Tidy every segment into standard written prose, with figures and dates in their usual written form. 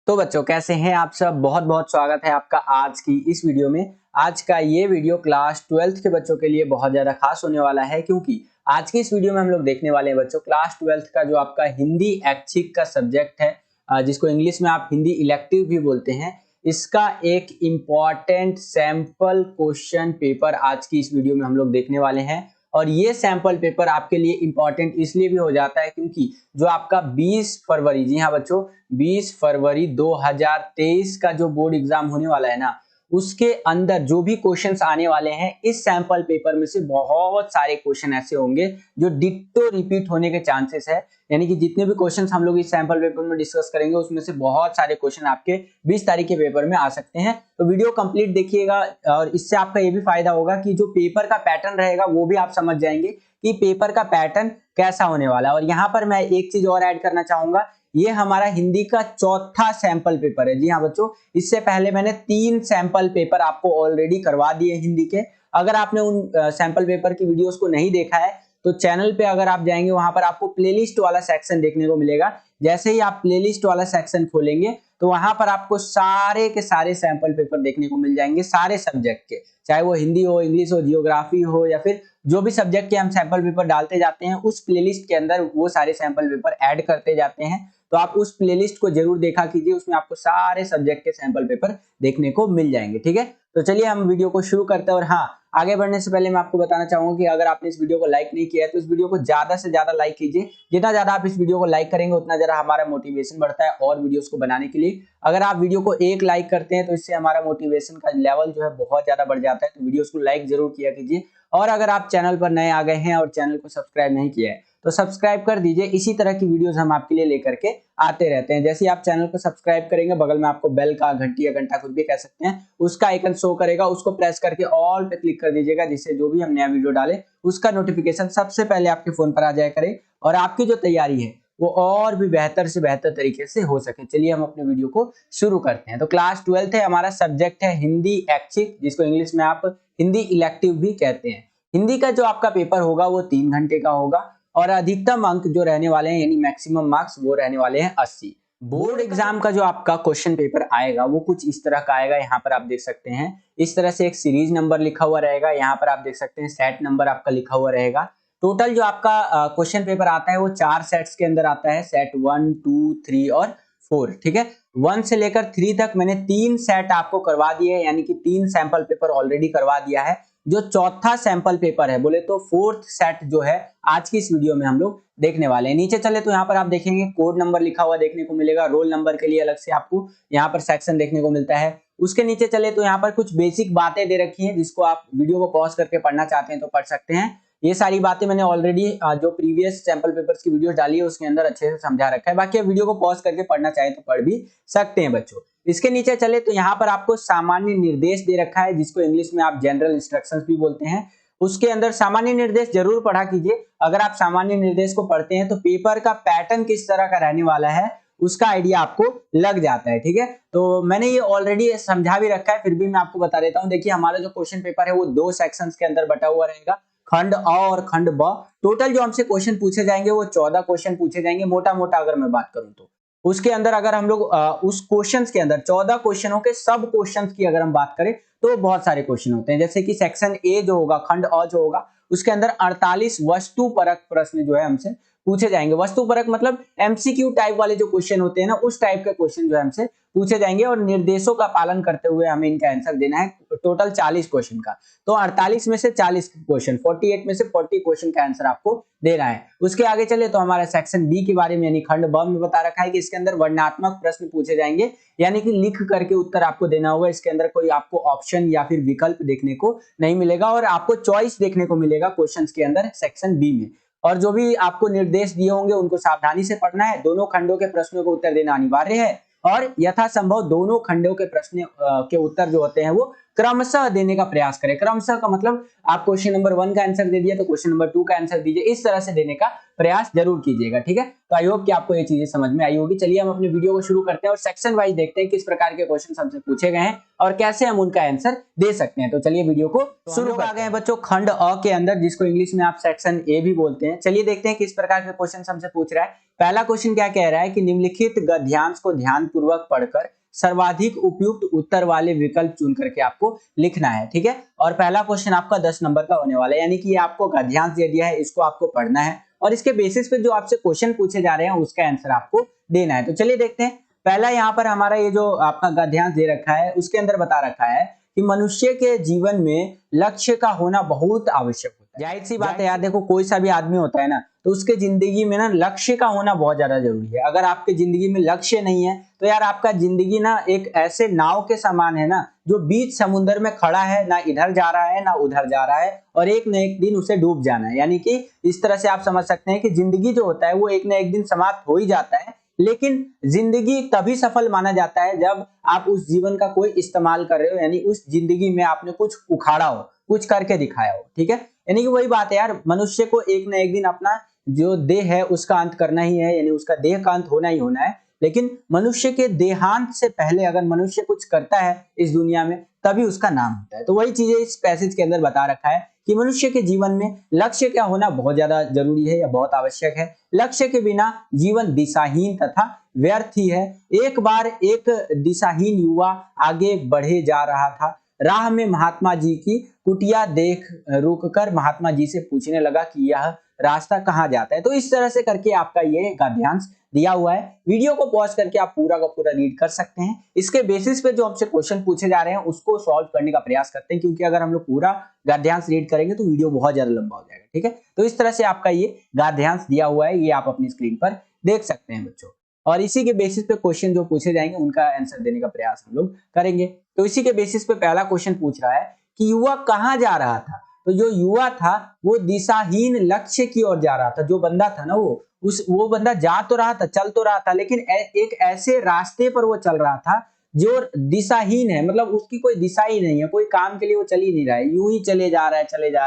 तो बच्चों कैसे हैं आप सब। बहुत बहुत स्वागत है आपका आज की इस वीडियो में। आज का ये वीडियो क्लास 12th के बच्चों के लिए बहुत ज़्यादा खास होने वाला है, क्योंकि आज की इस वीडियो में हम लोग देखने वाले हैं बच्चों क्लास 12th का जो आपका हिंदी ऐच्छिक का सब्जेक्ट है, जिसको इंग्लिश में आप हिंदी इलेक्टिव भी बोलते हैं, इसका एक इम्पॉर्टेंट सैंपल क्वेश्चन पेपर आज की इस वीडियो में हम लोग देखने वाले हैं। और ये सैंपल पेपर आपके लिए इम्पॉर्टेंट इसलिए भी हो जाता है क्योंकि जो आपका 20 फरवरी, जी हाँ बच्चों, 20 फरवरी 2023 का जो बोर्ड एग्जाम होने वाला है ना, उसके अंदर जो भी क्वेश्चंस आने वाले हैं इस सैंपल पेपर में से बहुत सारे क्वेश्चन ऐसे होंगे जो डिट्टो रिपीट होने के चांसेस है। यानी कि जितने भी क्वेश्चंस हम लोग इस सैंपल पेपर में डिस्कस करेंगे उसमें से बहुत सारे क्वेश्चन आपके 20 तारीख के पेपर में आ सकते हैं। तो वीडियो कंप्लीट देखिएगा और इससे आपका ये भी फायदा होगा कि जो पेपर का पैटर्न रहेगा वो भी आप समझ जाएंगे कि पेपर का पैटर्न कैसा होने वाला है। और यहाँ पर मैं एक चीज और ऐड करना चाहूंगा, ये हमारा हिंदी का चौथा सैंपल पेपर है। जी हाँ बच्चों, इससे पहले मैंने 3 सैंपल पेपर आपको ऑलरेडी करवा दिए हिंदी के। अगर आपने उन सैंपल पेपर की वीडियोस को नहीं देखा है तो चैनल पे अगर आप जाएंगे वहां पर आपको प्लेलिस्ट वाला सेक्शन देखने को मिलेगा। जैसे ही आप प्लेलिस्ट वाला सेक्शन खोलेंगे तो वहां पर आपको सारे के सारे सैंपल पेपर देखने को मिल जाएंगे, सारे सब्जेक्ट के, चाहे वो हिंदी हो, इंग्लिश हो, जियोग्राफी हो, या फिर जो भी सब्जेक्ट के हम सैंपल पेपर डालते जाते हैं उस प्लेलिस्ट के अंदर वो सारे सैंपल पेपर ऐड करते जाते हैं। तो आप उस प्लेलिस्ट को जरूर देखा कीजिए, उसमें आपको सारे सब्जेक्ट के सैंपल पेपर देखने को मिल जाएंगे। ठीक है, तो चलिए हम वीडियो को शुरू करते हैं। और हाँ, आगे बढ़ने से पहले मैं आपको बताना चाहूंगा कि अगर आपने इस वीडियो को लाइक नहीं किया है तो इस वीडियो को ज्यादा से ज्यादा लाइक कीजिए। जितना ज्यादा आप इस वीडियो को लाइक करेंगे उतना ज्यादा हमारा मोटिवेशन बढ़ता है और वीडियोस को बनाने के लिए। अगर आप वीडियो को एक लाइक करते हैं तो इससे हमारा मोटिवेशन का लेवल जो है बहुत ज्यादा बढ़ जाता है। तो वीडियोस को लाइक जरूर किया कीजिए। और अगर आप चैनल पर नए आ गए हैं और चैनल को सब्सक्राइब नहीं किया है तो सब्सक्राइब कर दीजिए। इसी तरह की वीडियोस हम आपके लिए लेकर के आते रहते हैं। जैसे ही आप चैनल को सब्सक्राइब करेंगे बगल में आपको बेल का, घंटी या घंटा कुछ भी कह सकते हैं, उसका आइकन शो करेगा, उसको प्रेस करके ऑल पे क्लिक कर दीजिएगा, जिससे जो भी हम नया वीडियो डाले उसका नोटिफिकेशन सबसे पहले आपके फोन पर आ जाया करे और आपकी जो तैयारी है वो और भी बेहतर से बेहतर तरीके से हो सके। चलिए हम अपने वीडियो को शुरू करते हैं। तो क्लास 12th है, हमारा सब्जेक्ट है हिंदी ऐच्छिक, जिसको इंग्लिश में आप हिंदी इलेक्टिव भी कहते हैं। हिंदी का जो आपका पेपर होगा वो 3 घंटे का होगा और अधिकतम अंक जो रहने वाले हैं यानी मैक्सिमम मार्क्स वो रहने वाले हैं 80। बोर्ड एग्जाम का जो आपका क्वेश्चन पेपर आएगा वो कुछ इस तरह का आएगा। यहाँ पर आप देख सकते हैं इस तरह से एक सीरीज नंबर लिखा हुआ रहेगा। यहाँ पर आप देख सकते हैं सेट नंबर आपका लिखा हुआ रहेगा। टोटल जो आपका क्वेश्चन पेपर आता है वो 4 सेट्स के अंदर आता है, सेट 1, 2, 3 और 4। ठीक है, 1 से लेकर 3 तक मैंने 3 सेट आपको करवा दिए हैं, यानी कि 3 सैंपल पेपर ऑलरेडी करवा दिया है। जो चौथा सैंपल पेपर है, बोले तो 4th सेट जो है आज की इस वीडियो में हम लोग देखने वाले हैं। नीचे चले तो यहाँ पर आप देखेंगे कोड नंबर लिखा हुआ देखने को मिलेगा। रोल नंबर के लिए अलग से आपको यहाँ पर सेक्शन देखने को मिलता है। उसके नीचे चले तो यहाँ पर कुछ बेसिक बातें दे रखी हैं, जिसको आप वीडियो को पॉज करके पढ़ना चाहते हैं तो पढ़ सकते हैं। ये सारी बातें मैंने ऑलरेडी जो प्रीवियस सैंपल पेपर्स की वीडियोस डाली है उसके अंदर अच्छे से समझा रखा है। बाकी वीडियो को पॉज करके पढ़ना चाहें तो पढ़ भी सकते हैं बच्चों। इसके नीचे चले तो यहाँ पर आपको सामान्य निर्देश दे रखा है, जिसको इंग्लिश में आप जनरल इंस्ट्रक्शंस भी बोलते हैं। उसके अंदर सामान्य निर्देश जरूर पढ़ा कीजिए। अगर आप सामान्य निर्देश को पढ़ते हैं तो पेपर का पैटर्न किस तरह का रहने वाला है उसका आइडिया आपको लग जाता है। ठीक है, तो मैंने ये ऑलरेडी समझा भी रखा है, फिर भी मैं आपको बता देता हूँ। देखिए, हमारा जो क्वेश्चन पेपर है वो 2 सेक्शंस के अंदर बटा हुआ रहेगा, खंड अ और खंड ब। टोटल जो हमसे क्वेश्चन पूछे जाएंगे वो 14 क्वेश्चन पूछे जाएंगे, मोटा मोटा अगर मैं बात करूं तो। उसके अंदर अगर हम लोग उस क्वेश्चंस के अंदर 14 क्वेश्चनों के सब क्वेश्चंस की अगर हम बात करें तो बहुत सारे क्वेश्चन होते हैं। जैसे कि सेक्शन ए जो होगा, खंड अ जो होगा, उसके अंदर 48 वस्तु परक प्रश्न जो है हमसे पूछे जाएंगे। वस्तु परक मतलब एमसीक्यू टाइप वाले जो क्वेश्चन होते हैं ना, उस टाइप के क्वेश्चन जो है हमसे पूछे जाएंगे और निर्देशों का पालन करते हुए हमें इनका आंसर देना है। टोटल 40 क्वेश्चन का, तो 48 में से 40 क्वेश्चन, 48 में से 40 क्वेश्चन का आंसर आपको देना है। उसके आगे चले तो हमारा सेक्शन बी के बारे में यानी खंड ब में बता रखा है कि इसके अंदर वर्णनात्मक प्रश्न पूछे जाएंगे, यानी कि लिख करके उत्तर आपको देना होगा। इसके अंदर कोई आपको ऑप्शन या फिर विकल्प देखने को नहीं मिलेगा और आपको चॉइस देखने को मिलेगा क्वेश्चंस के अंदर सेक्शन बी में। और जो भी आपको निर्देश दिए होंगे उनको सावधानी से पढ़ना है। दोनों खंडों के प्रश्नों का उत्तर देना अनिवार्य है और यथासंभव दोनों खंडों के प्रश्न के उत्तर जो होते हैं वो क्रमशः देने का प्रयास करें। क्रमशः का मतलब आप क्वेश्चन नंबर 1 का आंसर दे दिया तो क्वेश्चन नंबर 2 का आंसर दीजिए, इस तरह से देने का प्रयास जरूर कीजिएगा, ठीक है। तो आई होप कि आपको ये चीजें समझ में आई होगी। चलिए हम अपने वीडियो को शुरू करते हैं और सेक्शन वाइज देखते हैं किस प्रकार के क्वेश्चन हमसे पूछे गए हैं और कैसे हम उनका आंसर दे सकते हैं। तो चलिए वीडियो को शुरू करते हैं। आ गए बच्चों खंड अ के अंदर, जिसको इंग्लिश में आप सेक्शन ए भी बोलते हैं। चलिए देखते हैं किस प्रकार के क्वेश्चन हमसे पूछ रहा है। पहला क्वेश्चन क्या कह रहा है कि निम्नलिखित गद्यांश को ध्यानपूर्वक पढ़कर सर्वाधिक उपयुक्त उत्तर वाले विकल्प चुन करके आपको लिखना है, ठीक है। और पहला क्वेश्चन आपका 10 नंबर का होने वाला है, यानी कि आपको गद्यांश दे दिया है, इसको आपको पढ़ना है और इसके बेसिस पे जो आपसे क्वेश्चन पूछे जा रहे हैं उसका आंसर आपको देना है। तो चलिए देखते हैं। पहला यहाँ पर हमारा ये जो आपका गद्यांश दे रखा है उसके अंदर बता रखा है कि मनुष्य के जीवन में लक्ष्य का होना बहुत आवश्यक होता है। जाहिर सी बात है यार, देखो कोई सा भी आदमी होता है ना, तो उसके जिंदगी में ना लक्ष्य का होना बहुत ज्यादा जरूरी है। अगर आपके जिंदगी में लक्ष्य नहीं है तो यार आपका जिंदगी ना एक ऐसे नाव के समान है ना, जो बीच समुद्र में खड़ा है, ना इधर जा रहा है ना उधर जा रहा है, और एक न एक दिन उसे डूब जाना है। यानी कि इस तरह से आप समझ सकते हैं कि जिंदगी जो होता है वो एक न एक दिन समाप्त हो ही जाता है, लेकिन जिंदगी तभी सफल माना जाता है जब आप उस जीवन का कोई इस्तेमाल कर रहे हो, यानी उस जिंदगी में आपने कुछ उखाड़ा हो, कुछ करके दिखाया हो, ठीक है। यानी कि वही बात है यार, मनुष्य को एक न एक दिन अपना जो देह है उसका अंत करना ही है, यानी उसका देह का अंत होना ही होना है। लेकिन मनुष्य के देहांत से पहले अगर मनुष्य कुछ करता है इस दुनिया में तभी उसका नाम होता है। तो वही चीजें इस पैसेज के अंदर बता रखा है कि मनुष्य के जीवन में लक्ष्य क्या होना बहुत ज्यादा जरूरी है या बहुत आवश्यक है। लक्ष्य के बिना जीवन दिशाहीन तथा व्यर्थ ही है। एक बार एक दिशाहीन युवा आगे बढ़े जा रहा था। राह में महात्मा जी की कुटिया देख रुककर महात्मा जी से पूछने लगा कि यह रास्ता कहाँ जाता है। तो इस तरह से करके आपका ये गद्यांश दिया हुआ है। वीडियो को पॉज करके आप पूरा का पूरा रीड कर सकते हैं। इसके बेसिस पे जो हमसे क्वेश्चन पूछे जा रहे हैं उसको सॉल्व करने का प्रयास करते हैं, क्योंकि अगर हम लोग पूरा गद्यांश रीड करेंगे तो वीडियो बहुत ज्यादा लंबा हो जाएगा, ठीक है। तो इस तरह से आपका ये गद्यांश दिया हुआ है, ये आप अपनी स्क्रीन पर देख सकते हैं बच्चों। और इसी के बेसिस पे क्वेश्चन जो पूछे जाएंगे उनका आंसर देने का प्रयास हम लोग करेंगे। तो इसी के बेसिस पे पहला क्वेश्चन पूछ रहा है कि युवा कहाँ जा रहा था। तो जो युवा था वो दिशाहीन लक्ष्य की ओर जा रहा था। जो बंदा था ना वो बंदा जा तो रहा था, चल तो रहा था, लेकिन एक ऐसे रास्ते पर वो चल रहा था जो दिशाहीन है, मतलब उसकी कोई दिशा ही नहीं है, कोई काम के लिए वो चल ही नहीं रहा है, यूं ही चले जा रहा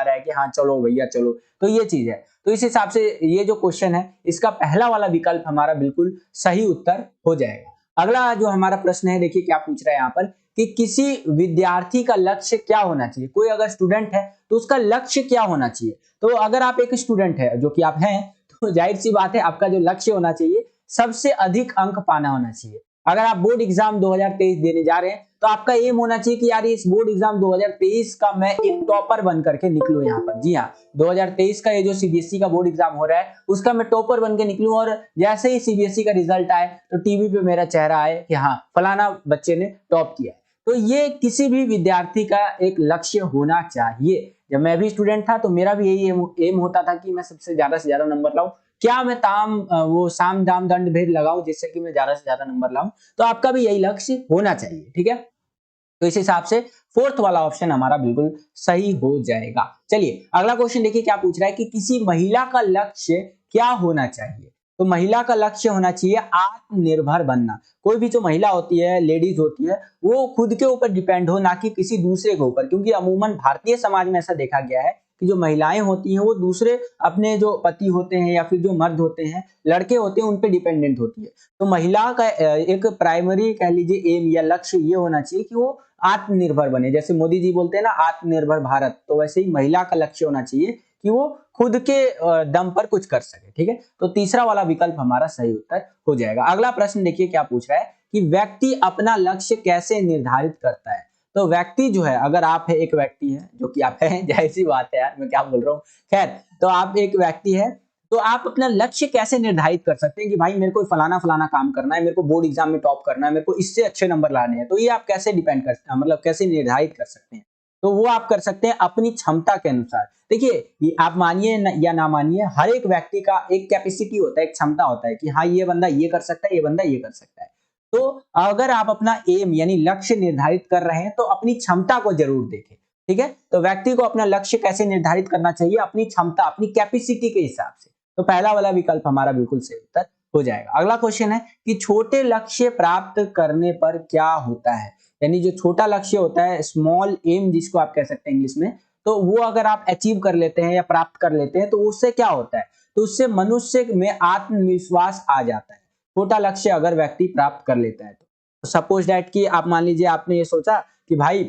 है कि हाँ चलो भैया चलो। तो ये चीज है। तो इस हिसाब से ये जो क्वेश्चन है इसका पहला वाला विकल्प हमारा बिल्कुल सही उत्तर हो जाएगा। अगला जो हमारा प्रश्न है, देखिए क्या पूछ रहा है यहाँ पर कि किसी विद्यार्थी का लक्ष्य क्या होना चाहिए। कोई अगर स्टूडेंट है तो उसका लक्ष्य क्या होना चाहिए। तो अगर आप एक स्टूडेंट है जो कि आप हैं, तो जाहिर सी बात है आपका जो लक्ष्य होना चाहिए सबसे अधिक अंक पाना होना चाहिए। अगर आप बोर्ड एग्जाम 2023 देने जा रहे हैं तो आपका एम होना चाहिए कि यार इस बोर्ड एग्जाम 2023 का मैं एक टॉपर बन करके निकलूं यहाँ पर। जी हाँ, 2023 का ये जो सीबीएसई का बोर्ड एग्जाम हो रहा है उसका मैं टॉपर बन के निकलूं, और जैसे ही सीबीएसई का रिजल्ट आए तो टीवी पे मेरा चेहरा आए कि हाँ फलाना बच्चे ने टॉप किया है। तो ये किसी भी विद्यार्थी का एक लक्ष्य होना चाहिए। जब मैं भी स्टूडेंट था तो मेरा भी यही एम होता था कि मैं सबसे ज्यादा नंबर लाऊं। क्या मैं वो साम दाम दंड भेद लगाऊं जिससे कि मैं ज्यादा से ज्यादा नंबर लाऊं। तो आपका भी यही लक्ष्य होना चाहिए, ठीक है। तो इस हिसाब से फोर्थ वाला ऑप्शन हमारा बिल्कुल सही हो जाएगा। चलिए अगला क्वेश्चन देखिए क्या पूछ रहा है कि किसी महिला का लक्ष्य क्या होना चाहिए। तो महिला का लक्ष्य होना चाहिए आत्मनिर्भर बनना। कोई भी जो महिला होती है, लेडीज होती है, वो खुद के ऊपर डिपेंड हो, ना कि किसी दूसरे के ऊपर। क्योंकि अमूमन भारतीय समाज में ऐसा देखा गया है कि जो महिलाएं होती हैं वो दूसरे अपने जो पति होते हैं या फिर जो मर्द होते हैं, लड़के होते हैं, उन पे डिपेंडेंट होती है। तो महिला का एक प्राइमरी कह लीजिए एम या लक्ष्य ये होना चाहिए कि वो आत्मनिर्भर बने। जैसे मोदी जी बोलते हैं ना आत्मनिर्भर भारत, तो वैसे ही महिला का लक्ष्य होना चाहिए कि वो खुद के दम पर कुछ कर सके, ठीक है। तो तीसरा वाला विकल्प हमारा सही उत्तर हो जाएगा। अगला प्रश्न देखिए क्या पूछ रहा है कि व्यक्ति अपना लक्ष्य कैसे निर्धारित करता है। तो व्यक्ति जो है, अगर आप है एक व्यक्ति है जो कि आप हैं, जाहिर सी बात है यार मैं क्या बोल रहा हूँ, खैर, तो आप एक व्यक्ति है तो आप अपना लक्ष्य कैसे निर्धारित कर सकते हैं कि भाई मेरे को फलाना फलाना काम करना है, मेरे को बोर्ड एग्जाम में टॉप करना है, मेरे को इससे अच्छे नंबर लाने हैं। तो ये आप कैसे डिपेंड कर मतलब कैसे निर्धारित कर सकते हैं। तो वो आप कर सकते हैं अपनी क्षमता के अनुसार। देखिए ये आप मानिए या ना मानिए, हर एक व्यक्ति का एक कैपेसिटी होता है, एक क्षमता होता है कि हाँ ये बंदा ये कर सकता है, ये बंदा ये कर सकता है। तो अगर आप अपना एम यानी लक्ष्य निर्धारित कर रहे हैं तो अपनी क्षमता को जरूर देखें, ठीक है। तो व्यक्ति को अपना लक्ष्य कैसे निर्धारित करना चाहिए, अपनी क्षमता, अपनी कैपेसिटी के हिसाब से। तो पहला वाला विकल्प हमारा बिल्कुल सही उत्तर हो जाएगा। अगला क्वेश्चन है कि छोटे लक्ष्य प्राप्त करने पर क्या होता है। यानी जो छोटा लक्ष्य होता है, स्मॉल एम जिसको आप कह सकते हैं इंग्लिश में, तो वो अगर आप अचीव कर लेते हैं या प्राप्त कर लेते हैं तो उससे क्या होता है, तो उससे मनुष्य में आत्मविश्वास आ जाता है। छोटा लक्ष्य अगर व्यक्ति प्राप्त कर लेता है तो सपोज दैट कि आप मान लीजिए आपने ये सोचा कि भाई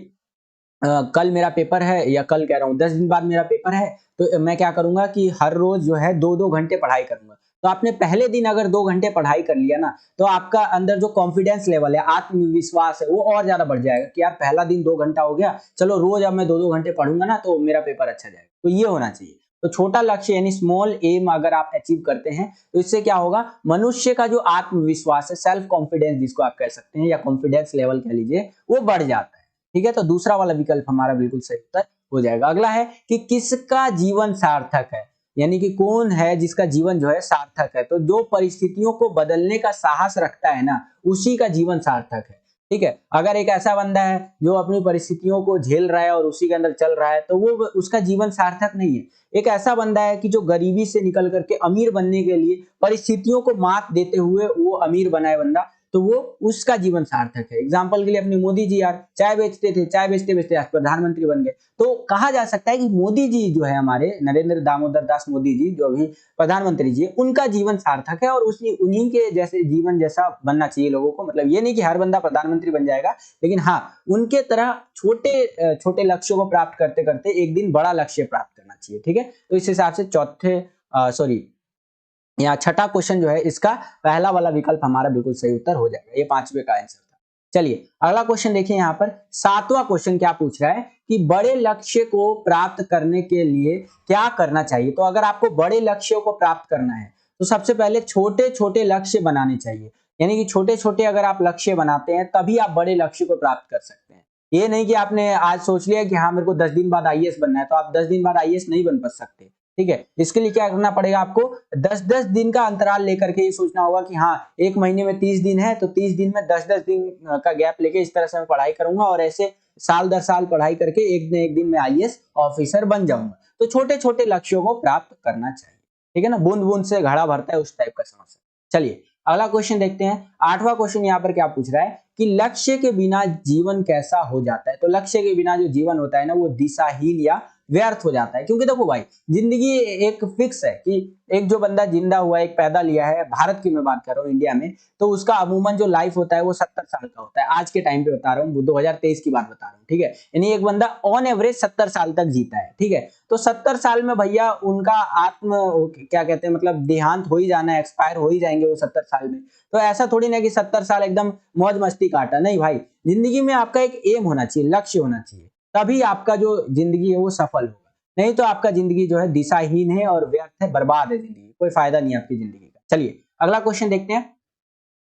कल मेरा पेपर है, या कल कह रहा हूँ 10 दिन बाद मेरा पेपर है, तो मैं क्या करूंगा कि हर रोज जो है 2-2 घंटे पढ़ाई करूंगा। तो आपने पहले दिन अगर 2 घंटे पढ़ाई कर लिया ना, तो आपका अंदर जो कॉन्फिडेंस लेवल है, आत्मविश्वास है, वो और ज्यादा बढ़ जाएगा कि यार पहला दिन 2 घंटा हो गया, चलो रोज अब मैं 2-2 घंटे पढ़ूंगा ना तो मेरा पेपर अच्छा जाएगा। तो ये होना चाहिए। तो छोटा लक्ष्य यानी स्मॉल एम अगर आप अचीव करते हैं तो इससे क्या होगा, मनुष्य का जो आत्मविश्वास है, सेल्फ कॉन्फिडेंस जिसको आप कह सकते हैं या कॉन्फिडेंस लेवल कह लीजिए, वो बढ़ जाता है। ठीक है, तो दूसरा वाला विकल्प हमारा बिल्कुल सही उत्तर हो जाएगा। अगला है कि किसका जीवन सार्थक है, यानी कि कौन है जिसका जीवन जो है सार्थक है। तो जो परिस्थितियों को बदलने का साहस रखता है ना, उसी का जीवन सार्थक है। ठीक है, अगर एक ऐसा बंदा है जो अपनी परिस्थितियों को झेल रहा है और उसी के अंदर चल रहा है, तो वो उसका जीवन सार्थक नहीं है। एक ऐसा बंदा है कि जो गरीबी से निकल करके अमीर बनने के लिए परिस्थितियों को मात देते हुए वो अमीर बना है बंदा, तो वो उसका जीवन सार्थक है। एग्जाम्पल के लिए अपने मोदी जी यार चाय बेचते थे, चाय बेचते बेचते आज प्रधानमंत्री बन गए। तो कहा जा सकता है कि मोदी जी जो है, हमारे नरेंद्र दामोदर दास मोदी जी जो अभी प्रधानमंत्री जी, उनका जीवन सार्थक है और उन्हीं के जैसे जीवन जैसा बनना चाहिए लोगों को। मतलब ये नहीं कि हर बंदा प्रधानमंत्री बन जाएगा, लेकिन हाँ, उनके तरह छोटे छोटे लक्ष्यों को प्राप्त करते करते एक दिन बड़ा लक्ष्य प्राप्त करना चाहिए। ठीक है, तो इस हिसाब से यहाँ छठा क्वेश्चन जो है, इसका पहला वाला विकल्प हमारा बिल्कुल सही उत्तर हो जाएगा। ये 5वें का आंसर था। चलिए अगला क्वेश्चन देखिए, यहाँ पर 7वां क्वेश्चन क्या पूछ रहा है कि बड़े लक्ष्य को प्राप्त करने के लिए क्या करना चाहिए। तो अगर आपको बड़े लक्ष्यों को प्राप्त करना है तो सबसे पहले छोटे छोटे लक्ष्य बनाने चाहिए। यानी कि छोटे छोटे अगर आप लक्ष्य बनाते हैं तभी आप बड़े लक्ष्य को प्राप्त कर सकते हैं। ये नहीं कि आपने आज सोच लिया कि हाँ मेरे को 10 दिन बाद आईएएस बनना है, तो आप 10 दिन बाद आईएएस नहीं बन सकते। ठीक है, इसके लिए क्या करना पड़ेगा, आपको 10-10 दिन का अंतराल लेकर के ये सोचना होगा कि हाँ एक महीने में 30 दिन है, तो 30 दिन में 10-10 दिन का गैप लेके इस तरह से मैं पढ़ाई करूंगा और ऐसे साल दर साल पढ़ाई करके एक न एक दिन में आईएएस ऑफिसर बन जाऊंगा। तो छोटे छोटे लक्ष्यों को प्राप्त करना चाहिए। ठीक है ना, बूंद बूंद से घड़ा भरता है उस टाइप का समस्या। चलिए अगला क्वेश्चन देखते हैं। 8वां क्वेश्चन यहाँ पर क्या पूछ रहा है कि लक्ष्य के बिना जीवन कैसा हो जाता है। तो लक्ष्य के बिना जो जीवन होता है ना, वो दिशाहीन या व्यर्थ हो जाता है। क्योंकि देखो भाई, जिंदगी एक फिक्स है कि एक जो बंदा जिंदा हुआ है, एक पैदा लिया है, भारत की मैं बात कर रहा हूँ, इंडिया में, तो उसका अमूमन जो लाइफ होता है वो 70 साल का होता है। आज के टाइम पे बता रहा हूँ, 2023 की बात बता रहा हूँ। ठीक है, यानी एक बंदा ऑन एवरेज 70 साल तक जीता है। ठीक है, तो 70 साल में भैया उनका क्या कहते हैं, मतलब देहांत हो ही जाना है, एक्सपायर हो ही जाएंगे वो 70 साल में। तो ऐसा थोड़ी ना कि 70 साल एकदम मौज मस्ती काटा, नहीं भाई। जिंदगी में आपका एक एम होना चाहिए, लक्ष्य होना चाहिए, तभी आपका जो जिंदगी है वो सफल होगा। नहीं तो आपका जिंदगी जो है दिशाहीन है और व्यर्थ है, बर्बाद है जिंदगी, कोई फायदा नहीं है आपकी जिंदगी का। चलिए अगला क्वेश्चन देखते हैं।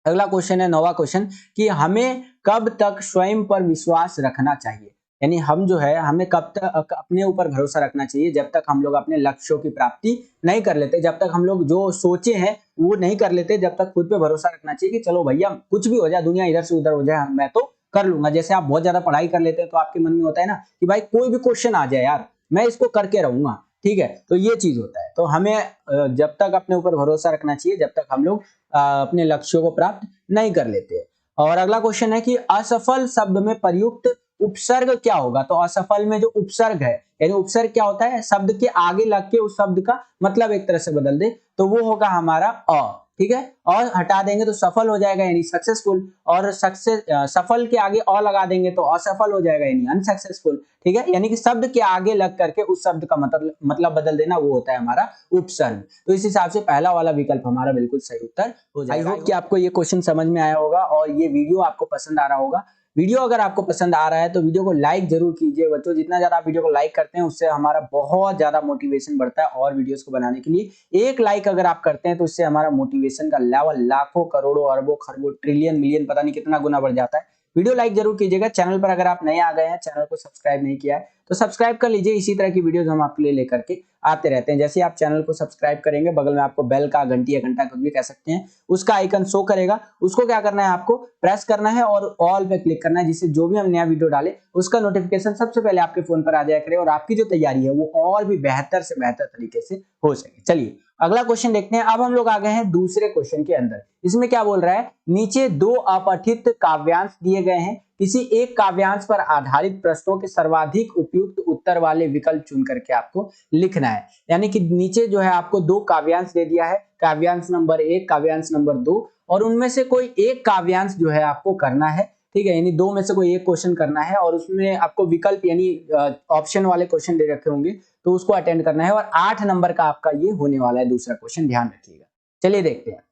अगला क्वेश्चन है 9वां क्वेश्चन कि हमें कब तक स्वयं पर विश्वास रखना चाहिए। यानी हम जो है, हमें कब तक अपने ऊपर भरोसा रखना चाहिए, जब तक हम लोग अपने लक्ष्यों की प्राप्ति नहीं कर लेते, जब तक हम लोग जो सोचे हैं वो नहीं कर लेते, जब तक खुद पे भरोसा रखना चाहिए कि चलो भैया कुछ भी हो जाए, दुनिया इधर से उधर हो जाए, मैं तो कर लूंगा। जैसे आप बहुत ज्यादा पढ़ाई कर लेते हैं तो आपके मन में होता है ना कि भाई कोई भी क्वेश्चन आ जाए यार, मैं इसको करके रहूंगा। ठीक है, तो ये चीज होता है। तो हमें जब तक अपने ऊपर भरोसा रखना चाहिए जब तक हम लोग अपने लक्ष्यों को प्राप्त नहीं कर लेते। और अगला क्वेश्चन है कि असफल शब्द में प्रयुक्त उपसर्ग क्या होगा। तो असफल में जो उपसर्ग है, यानी उपसर्ग क्या होता है, शब्द के आगे लग के उस शब्द का मतलब एक तरह से बदल दे, तो वो होगा हमारा अ। ठीक है, और हटा देंगे तो सफल हो जाएगा यानी सक्सेसफुल, और सफल के आगे अ लगा देंगे तो असफल हो जाएगा यानी अनसक्सेसफुल। ठीक है, यानी कि शब्द के आगे लग करके उस शब्द का मतलब बदल देना, वो होता है हमारा उपसर्ग। तो इस हिसाब से पहला वाला विकल्प हमारा बिल्कुल सही उत्तर हो जाएगा। आई होप कि आपको ये क्वेश्चन समझ में आया होगा और ये वीडियो आपको पसंद आ रहा होगा। वीडियो अगर आपको पसंद आ रहा है तो वीडियो को लाइक जरूर कीजिए बच्चों। जितना ज्यादा आप वीडियो को लाइक करते हैं उससे हमारा बहुत ज्यादा मोटिवेशन बढ़ता है और वीडियोस को बनाने के लिए। एक लाइक अगर आप करते हैं तो इससे हमारा मोटिवेशन का लेवल लाखों करोड़ों अरबों खरबों ट्रिलियन मिलियन पता नहीं कितना गुना बढ़ जाता है। वीडियो लाइक जरूर कीजिएगा। चैनल पर अगर आप नए आ गए हैं, चैनल को सब्सक्राइब नहीं किया है तो सब्सक्राइब कर लीजिए। इसी तरह की वीडियोस हम आपके लिए लेकर के आते रहते हैं। जैसे आप चैनल को सब्सक्राइब करेंगे, बगल में आपको बेल का, घंटी या घंटा कुछ भी कह सकते हैं, उसका आइकन शो करेगा। उसको क्या करना है, आपको प्रेस करना है और ऑल पे क्लिक करना है, जिससे जो भी हम नया वीडियो डाले उसका नोटिफिकेशन सबसे पहले आपके फोन पर आ जाया करे और आपकी जो तैयारी है वो और भी बेहतर से बेहतर तरीके से हो सके। चलिए अगला क्वेश्चन देखते हैं। अब हम लोग आ गए हैं दूसरे क्वेश्चन के अंदर। इसमें क्या बोल रहा है, नीचे दो अपठित काव्यांश दिए गए हैं, किसी एक काव्यांश पर आधारित प्रश्नों के सर्वाधिक उपयुक्त उत्तर वाले विकल्प चुन करके आपको लिखना है। यानी कि नीचे जो है आपको दो काव्यांश दे दिया है, काव्यांश नंबर 1, काव्यांश नंबर 2, और उनमें से कोई एक काव्यांश जो है आपको करना है, ठीक है। यानी दो में से कोई एक क्वेश्चन करना है और उसमें आपको विकल्प यानी ऑप्शन वाले क्वेश्चन दे रखे होंगे तो उसको अटेंड करना है, और 8 नंबर का आपका ये होने वाला है दूसरा क्वेश्चन, ध्यान रखिएगा। चलिए देखते हैं।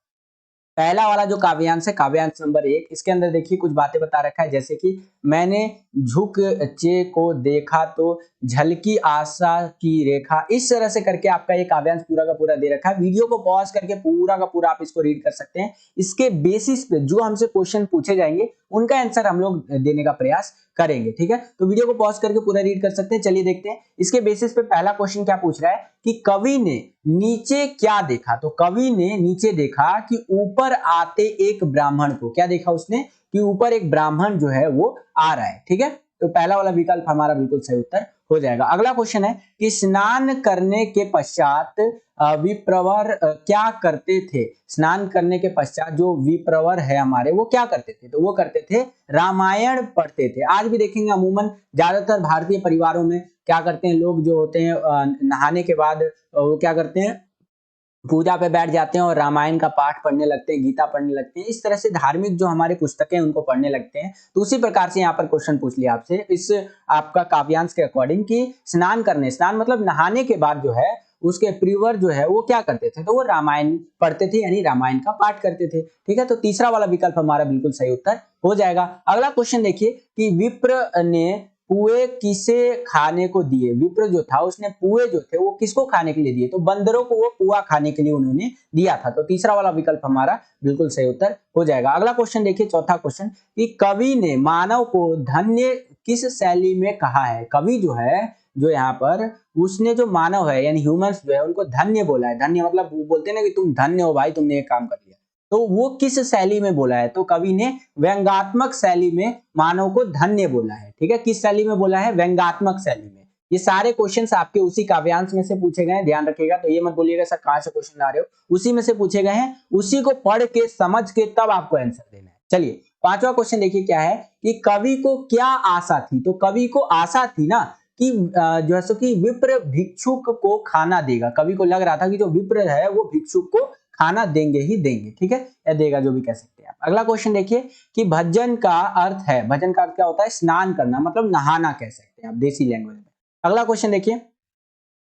पहला वाला जो काव्यांश है, काव्यांश नंबर 1, इसके अंदर देखिए कुछ बातें बता रखा है, जैसे कि मैंने झुक चे को देखा तो झलकी आशा की रेखा। इस तरह से करके आपका ये काव्यांश पूरा का पूरा दे रखा है। वीडियो को पॉज करके पूरा का पूरा आप इसको रीड कर सकते हैं। इसके बेसिस पे जो हमसे क्वेश्चन पूछे जाएंगे उनका आंसर हम लोग देने का प्रयास करेंगे, ठीक है। तो वीडियो को पॉज करके पूरा रीड कर सकते हैं। चलिए देखते हैं इसके बेसिस पे पहला क्वेश्चन क्या पूछ रहा है कि कवि ने नीचे क्या देखा। तो कवि ने नीचे देखा कि ऊपर आते एक ब्राह्मण को, क्या देखा उसने कि ऊपर एक ब्राह्मण जो है वो आ रहा है, ठीक है। तो पहला वाला विकल्प हमारा बिल्कुल सही उत्तर हो जाएगा। अगला क्वेश्चन है कि स्नान करने के पश्चात विप्रवर क्या करते थे। स्नान करने के पश्चात जो विप्रवर है हमारे वो क्या करते थे, तो वो करते थे रामायण पढ़ते थे। आज भी देखेंगे अमूमन ज्यादातर भारतीय परिवारों में क्या करते हैं लोग, जो होते हैं नहाने के बाद वो क्या करते हैं, पूजा पे बैठ जाते हैं और रामायण का पाठ पढ़ने लगते हैं, गीता पढ़ने लगते हैं। इस तरह से धार्मिक जो हमारे पुस्तकें उनको पढ़ने लगते हैं। तो उसी प्रकार से यहाँ पर क्वेश्चन पूछ लिया आपसे इस आपका काव्यांश के अकॉर्डिंग कि स्नान करने, स्नान मतलब नहाने के बाद जो है उसके प्रिवर जो है वो क्या करते थे, तो वो रामायण पढ़ते थे, यानी रामायण का पाठ करते थे, ठीक है। तो तीसरा वाला विकल्प हमारा बिल्कुल सही उत्तर हो जाएगा। अगला क्वेश्चन देखिए कि विप्र ने पुए किसे खाने को दिए। विप्र जो था उसने पुए जो थे वो किसको खाने के लिए दिए, तो बंदरों को वो पुआ खाने के लिए उन्होंने दिया था। तो तीसरा वाला विकल्प हमारा बिल्कुल सही उत्तर हो जाएगा। अगला क्वेश्चन देखिए, चौथा क्वेश्चन कि कवि ने मानव को धन्य किस शैली में कहा है। कवि जो है, जो यहाँ पर उसने जो मानव है यानी ह्यूमंस जो है उनको धन्य बोला है। धन्य मतलब वो बोलते हैं ना कि तुम धन्य हो भाई, तुमने एक काम कर लिया। तो वो किस शैली में बोला है, तो कवि ने व्यंग्यात्मक शैली में मानव को धन्य बोला है, ठीक है। किस शैली में बोला है, व्यंग्यात्मक शैली में। ये सारे क्वेश्चंस आपके उसी काव्यांश में से पूछे गए हैं, ध्यान रखिएगा। तो ये मत बोलिएगा सर कहां से क्वेश्चन ला रहे हो, उसी में से पूछे गए हैं, उसी को पढ़ के समझ के तब आपको आंसर देना है। चलिए पांचवा क्वेश्चन देखिए क्या है कि कवि को क्या आशा थी। तो कवि को आशा थी ना कि जो है सो कि विप्र भिक्षुक को खाना देगा। कवि को लग रहा था कि जो विप्र है वो भिक्षुक को खाना देंगे ही देंगे, ठीक है, या देगा, जो भी कह सकते हैं आप। अगला क्वेश्चन देखिए कि भजन का अर्थ है, भजन का अर्थ क्या होता है, स्नान करना, मतलब नहाना कह सकते हैं आप देसी लैंग्वेज में। अगला क्वेश्चन देखिए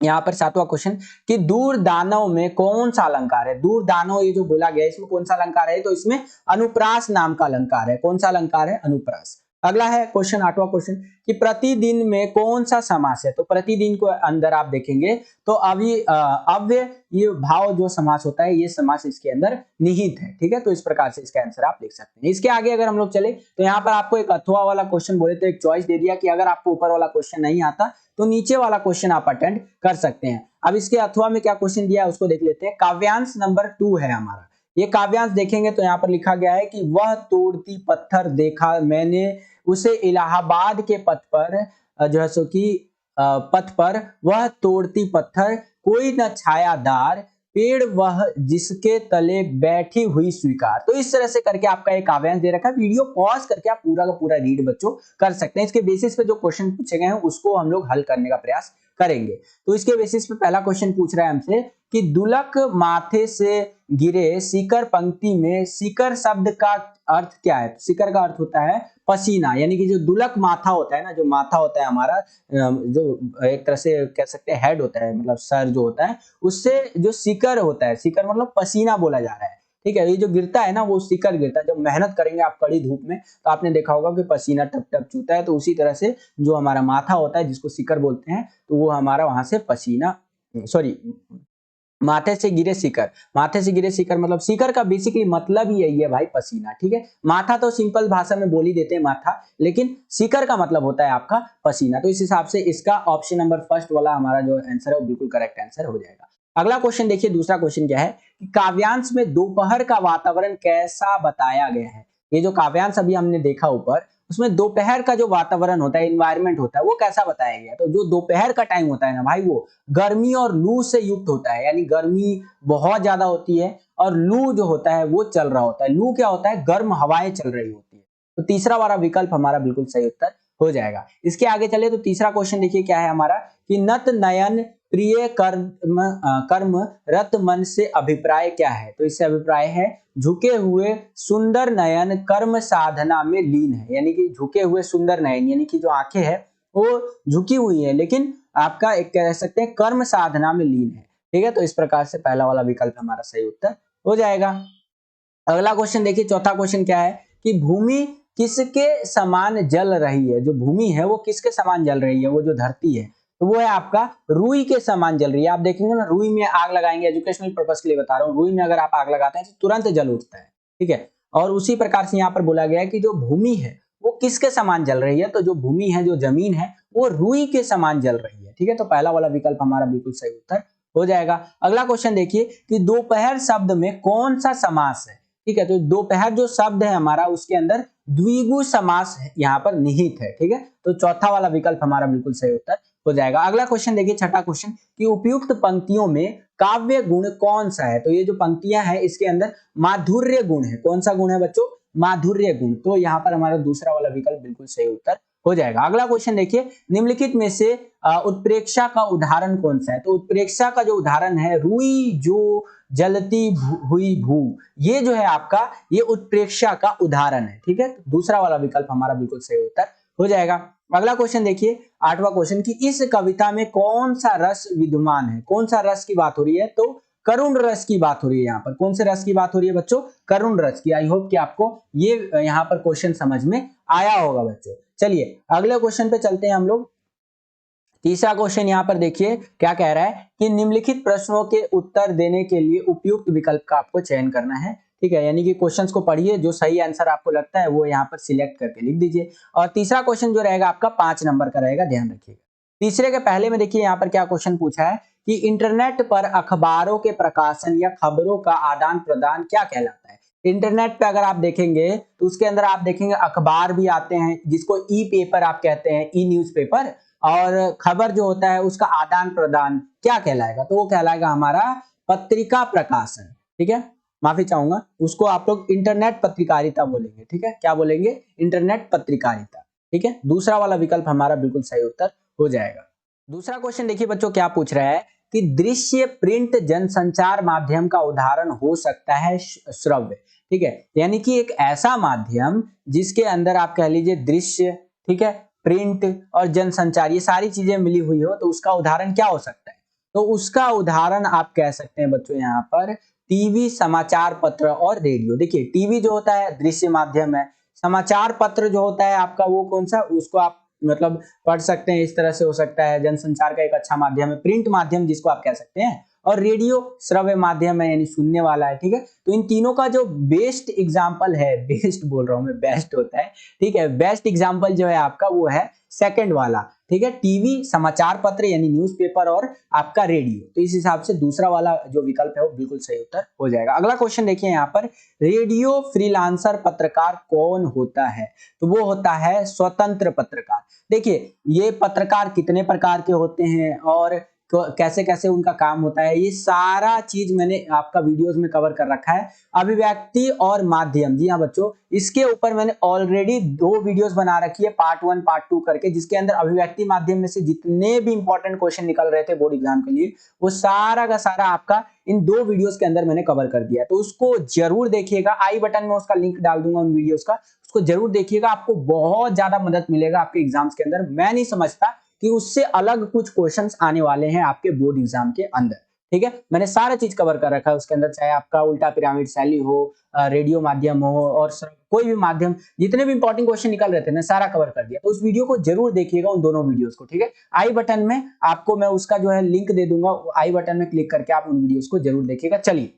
यहाँ पर सातवां क्वेश्चन कि दूर दानव में कौन सा अलंकार है। दूर दानव ये जो बोला गया है इसमें कौन सा अलंकार है, तो इसमें अनुप्रास नाम का अलंकार है। कौन सा अलंकार है, अनुप्रास। अगला है क्वेश्चन, आठवां क्वेश्चन कि प्रतिदिन में कौन सा समास है। तो प्रतिदिन को अंदर आप देखेंगे तो अव्यय ये भाव जो समास होता है ये समास इसके अंदर निहित है, ठीक है। तो इस प्रकार से इसका आंसर आप लिख सकते हैं। इसके आगे अगर हम लोग चले तो यहाँ पर आपको एक अथवा वाला क्वेश्चन बोले तो एक चॉइस दे दिया कि अगर आपको ऊपर वाला क्वेश्चन नहीं आता तो नीचे वाला क्वेश्चन आप अटेंड कर सकते हैं। अब इसके अथवा में क्या क्वेश्चन दिया है उसको देख लेते हैं। काव्यांश नंबर 2 है हमारा। ये काव्यांश देखेंगे तो यहाँ पर लिखा गया है कि वह तोड़ती पत्थर देखा मैंने उसे इलाहाबाद के पथ पर जो है सो कि पथ पर वह तोड़ती पत्थर कोई न छायादार पेड़ वह जिसके तले बैठी हुई स्वीकार। तो इस तरह से करके आपका एक काव्यांश दे रखा है। वीडियो पॉज करके आप पूरा का पूरा रीड बच्चों कर सकते हैं। इसके बेसिस पे जो क्वेश्चन पूछे गए हैं उसको हम लोग हल करने का प्रयास करेंगे। तो इसके बेसिस पे पहला क्वेश्चन पूछ रहा है हमसे कि दुलक माथे से गिरे सीकर पंक्ति में सीकर शब्द का अर्थ क्या है। सीकर का अर्थ होता है पसीना, यानी कि जो दुलक माथा होता है ना, जो माथा होता है हमारा, जो एक तरह से कह सकते हैं हेड होता है, मतलब सर जो होता है, उससे जो सीकर होता है, सीकर मतलब पसीना बोला जा रहा है, ठीक है। ये जो गिरता है ना वो सीकर गिरता है। जब मेहनत करेंगे आप कड़ी धूप में तो आपने देखा होगा कि पसीना टप टप चूता है। तो उसी तरह से जो हमारा माथा होता है जिसको सीकर बोलते हैं, तो वो हमारा वहां से पसीना, सॉरी, माथे से गिरे सीकर। माथे से गिरे सीकर मतलब सीकर का बेसिकली मतलब ही यही है भाई, पसीना, ठीक है। माथा तो सिंपल भाषा में बोल ही देते हैं माथा, लेकिन सीकर का मतलब होता है आपका पसीना। तो इस हिसाब से इसका ऑप्शन नंबर फर्स्ट वाला हमारा जो आंसर है वो बिल्कुल करेक्ट आंसर हो जाएगा। अगला क्वेश्चन देखिए, दूसरा क्वेश्चन क्या है कि काव्यांश में दोपहर का वातावरण कैसा बताया गया है। ये जो काव्यांश अभी हमने देखा ऊपर, उसमें दोपहर का जो वातावरण होता है, एनवायरमेंट होता है, वो कैसा बताया गया। तो जो दोपहर का टाइम होता है ना भाई, वो गर्मी और लू से युक्त होता है, यानी गर्मी बहुत ज्यादा होती है और लू जो होता है वो चल रहा होता है। लू क्या होता है, गर्म हवाएं चल रही होती है। तो तीसरा वाला विकल्प हमारा बिल्कुल सही उत्तर हो जाएगा। इसके आगे चले तो तीसरा क्वेश्चन देखिए क्या है हमारा कि नत नयन प्रिय कर्म रत मन से अभिप्राय क्या है। तो इससे अभिप्राय है झुके हुए सुंदर नयन कर्म साधना में लीन है, यानी कि झुके हुए सुंदर नयन यानी कि जो आंखें है वो झुकी हुई है लेकिन आपका एक कह सकते हैं कर्म साधना में लीन है। ठीक है, तो इस प्रकार से पहला वाला विकल्प हमारा सही उत्तर हो जाएगा। अगला क्वेश्चन देखिए, चौथा क्वेश्चन क्या है कि भूमि किसके समान जल रही है। जो भूमि है वो किसके समान जल रही है, वो जो धरती है तो वो है आपका रुई के समान जल रही है। आप देखेंगे ना, रुई में आग लगाएंगे, एजुकेशनल पर्पस के लिए बता रहा हूँ, रुई में अगर आप आग लगाते हैं तो तुरंत जल उठता है। ठीक है, और उसी प्रकार से यहाँ पर बोला गया है कि जो भूमि है वो किसके समान जल रही है, तो जो भूमि है, जो जमीन है वो रुई के समान जल रही है। ठीक है, तो पहला वाला विकल्प हमारा बिल्कुल सही उत्तर हो जाएगा। अगला क्वेश्चन देखिए कि दोपहर शब्द में कौन सा समास है। ठीक है, तो दोपहर जो शब्द है हमारा उसके अंदर द्विगु समास यहाँ पर निहित है। ठीक है, तो चौथा वाला विकल्प हमारा बिल्कुल सही उत्तर हो जाएगा। अगला क्वेश्चन देखिए, छठा क्वेश्चन कि उपयुक्त पंक्तियों में काव्य गुण कौन सा है। तो ये जो पंक्तियां हैं इसके अंदर माधुर्य गुण है। कौन सा गुण है बच्चों, माधुर्य गुण। तो यहाँ पर हमारा दूसरा वाला विकल्प बिल्कुल सही उत्तर हो जाएगा। अगला क्वेश्चन देखिए, निम्नलिखित में से उत्प्रेक्षा का उदाहरण कौन सा है। तो उत्प्रेक्षा का जो उदाहरण है रुई जो जलती हुई भू, ये जो है आपका ये उत्प्रेक्षा का उदाहरण है। ठीक है, दूसरा वाला विकल्प हमारा बिल्कुल सही उत्तर हो जाएगा। अगला क्वेश्चन देखिए, आठवां क्वेश्चन कि इस कविता में कौन सा रस विद्यमान है। कौन सा रस की बात हो रही है, तो करुण रस की बात हो रही है। यहाँ पर कौन से रस की बात हो रही है बच्चों, करुण रस की। आई होप कि आपको ये यहाँ पर क्वेश्चन समझ में आया होगा बच्चों। चलिए अगले क्वेश्चन पे चलते हैं हम लोग। तीसरा क्वेश्चन यहाँ पर देखिए क्या कह रहा है कि निम्नलिखित प्रश्नों के उत्तर देने के लिए उपयुक्त विकल्प का आपको चयन करना है। ठीक है, यानी कि क्वेश्चंस को पढ़िए, जो सही आंसर आपको लगता है वो यहाँ पर सिलेक्ट करके लिख दीजिए। और तीसरा क्वेश्चन जो रहेगा आपका 5 नंबर का रहेगा, ध्यान रखिएगा। तीसरे के पहले में देखिए यहाँ पर क्या क्वेश्चन पूछा है कि इंटरनेट पर अखबारों के प्रकाशन या खबरों का आदान प्रदान क्या कहलाता है। इंटरनेट पे अगर आप देखेंगे तो उसके अंदर आप देखेंगे अखबार भी आते हैं, जिसको ई पेपर आप कहते हैं, ई न्यूज़पेपर, और खबर जो होता है उसका आदान प्रदान क्या कहलाएगा, तो वो कहलाएगा हमारा पत्रिका प्रकाशन। ठीक है, माफी चाहूंगा, उसको आप लोग इंटरनेट पत्रकारिता बोलेंगे। ठीक है, क्या बोलेंगे, इंटरनेट पत्रकारिता। ठीक है, दूसरा वाला विकल्प हमारा बिल्कुल सही उत्तर हो जाएगा। दूसरा क्वेश्चन देखिए बच्चों क्या पूछ रहा है कि दृश्य प्रिंट जनसंचार माध्यम का उदाहरण हो सकता है श्रव्य। ठीक है, यानी कि एक ऐसा माध्यम जिसके अंदर आप कह लीजिए दृश्य, ठीक है, प्रिंट और जनसंचार ये सारी चीजें मिली हुई हो, तो उसका उदाहरण क्या हो सकता है। तो उसका उदाहरण आप कह सकते हैं बच्चों यहाँ पर टीवी, समाचार पत्र और रेडियो। देखिए टीवी जो होता है दृश्य माध्यम है, समाचार पत्र जो होता है आपका वो कौन सा, उसको आप मतलब पढ़ सकते हैं, इस तरह से हो सकता है, जनसंचार का एक अच्छा माध्यम है, प्रिंट माध्यम जिसको आप कह सकते हैं, और रेडियो श्रव्य माध्यम है यानी सुनने वाला है। ठीक है, तो इन तीनों का जो बेस्ट एग्जाम्पल है, बेस्ट बोल रहा हूं मैं, बेस्ट होता है, ठीक है, बेस्ट एग्जाम्पल जो है आपका वो है सेकंड वाला। ठीक है, टीवी, समाचार पत्र यानी न्यूज़पेपर और आपका रेडियो। तो इस हिसाब से दूसरा वाला जो विकल्प है वो बिल्कुल सही उत्तर हो जाएगा। अगला क्वेश्चन देखिए यहाँ पर, रेडियो फ्रीलांसर पत्रकार कौन होता है। तो वो होता है स्वतंत्र पत्रकार। देखिए ये पत्रकार कितने प्रकार के होते हैं और कैसे कैसे उनका काम होता है, ये सारा चीज मैंने आपका वीडियोस में कवर कर रखा है। अभिव्यक्ति और माध्यम, जी हाँ बच्चों, इसके ऊपर मैंने ऑलरेडी 2 वीडियोस बना रखी है, पार्ट 1 पार्ट 2 करके, जिसके अंदर अभिव्यक्ति माध्यम में से जितने भी इंपॉर्टेंट क्वेश्चन निकल रहे थे बोर्ड एग्जाम के लिए, वो सारा का सारा आपका इन 2 वीडियोस के अंदर मैंने कवर कर दिया। तो उसको जरूर देखिएगा, आई बटन में उसका लिंक डाल दूंगा उन वीडियोस का, उसको जरूर देखिएगा, आपको बहुत ज्यादा मदद मिलेगा आपके एग्जाम्स के अंदर। मैं नहीं समझता कि उससे अलग कुछ क्वेश्चंस आने वाले हैं आपके बोर्ड एग्जाम के अंदर। ठीक है, मैंने सारा चीज कवर कर रखा है उसके अंदर, चाहे आपका उल्टा पिरामिड शैली हो, रेडियो माध्यम हो, और कोई भी माध्यम, जितने भी इंपॉर्टेंट क्वेश्चन निकल रहे थे ना सारा कवर कर दिया। तो उस वीडियो को जरूर देखिएगा, उन दोनों वीडियोस को। ठीक है, आई बटन में आपको मैं उसका जो है लिंक दे दूंगा, आई बटन में क्लिक करके आप उन वीडियोस को जरूर देखिएगा। चलिए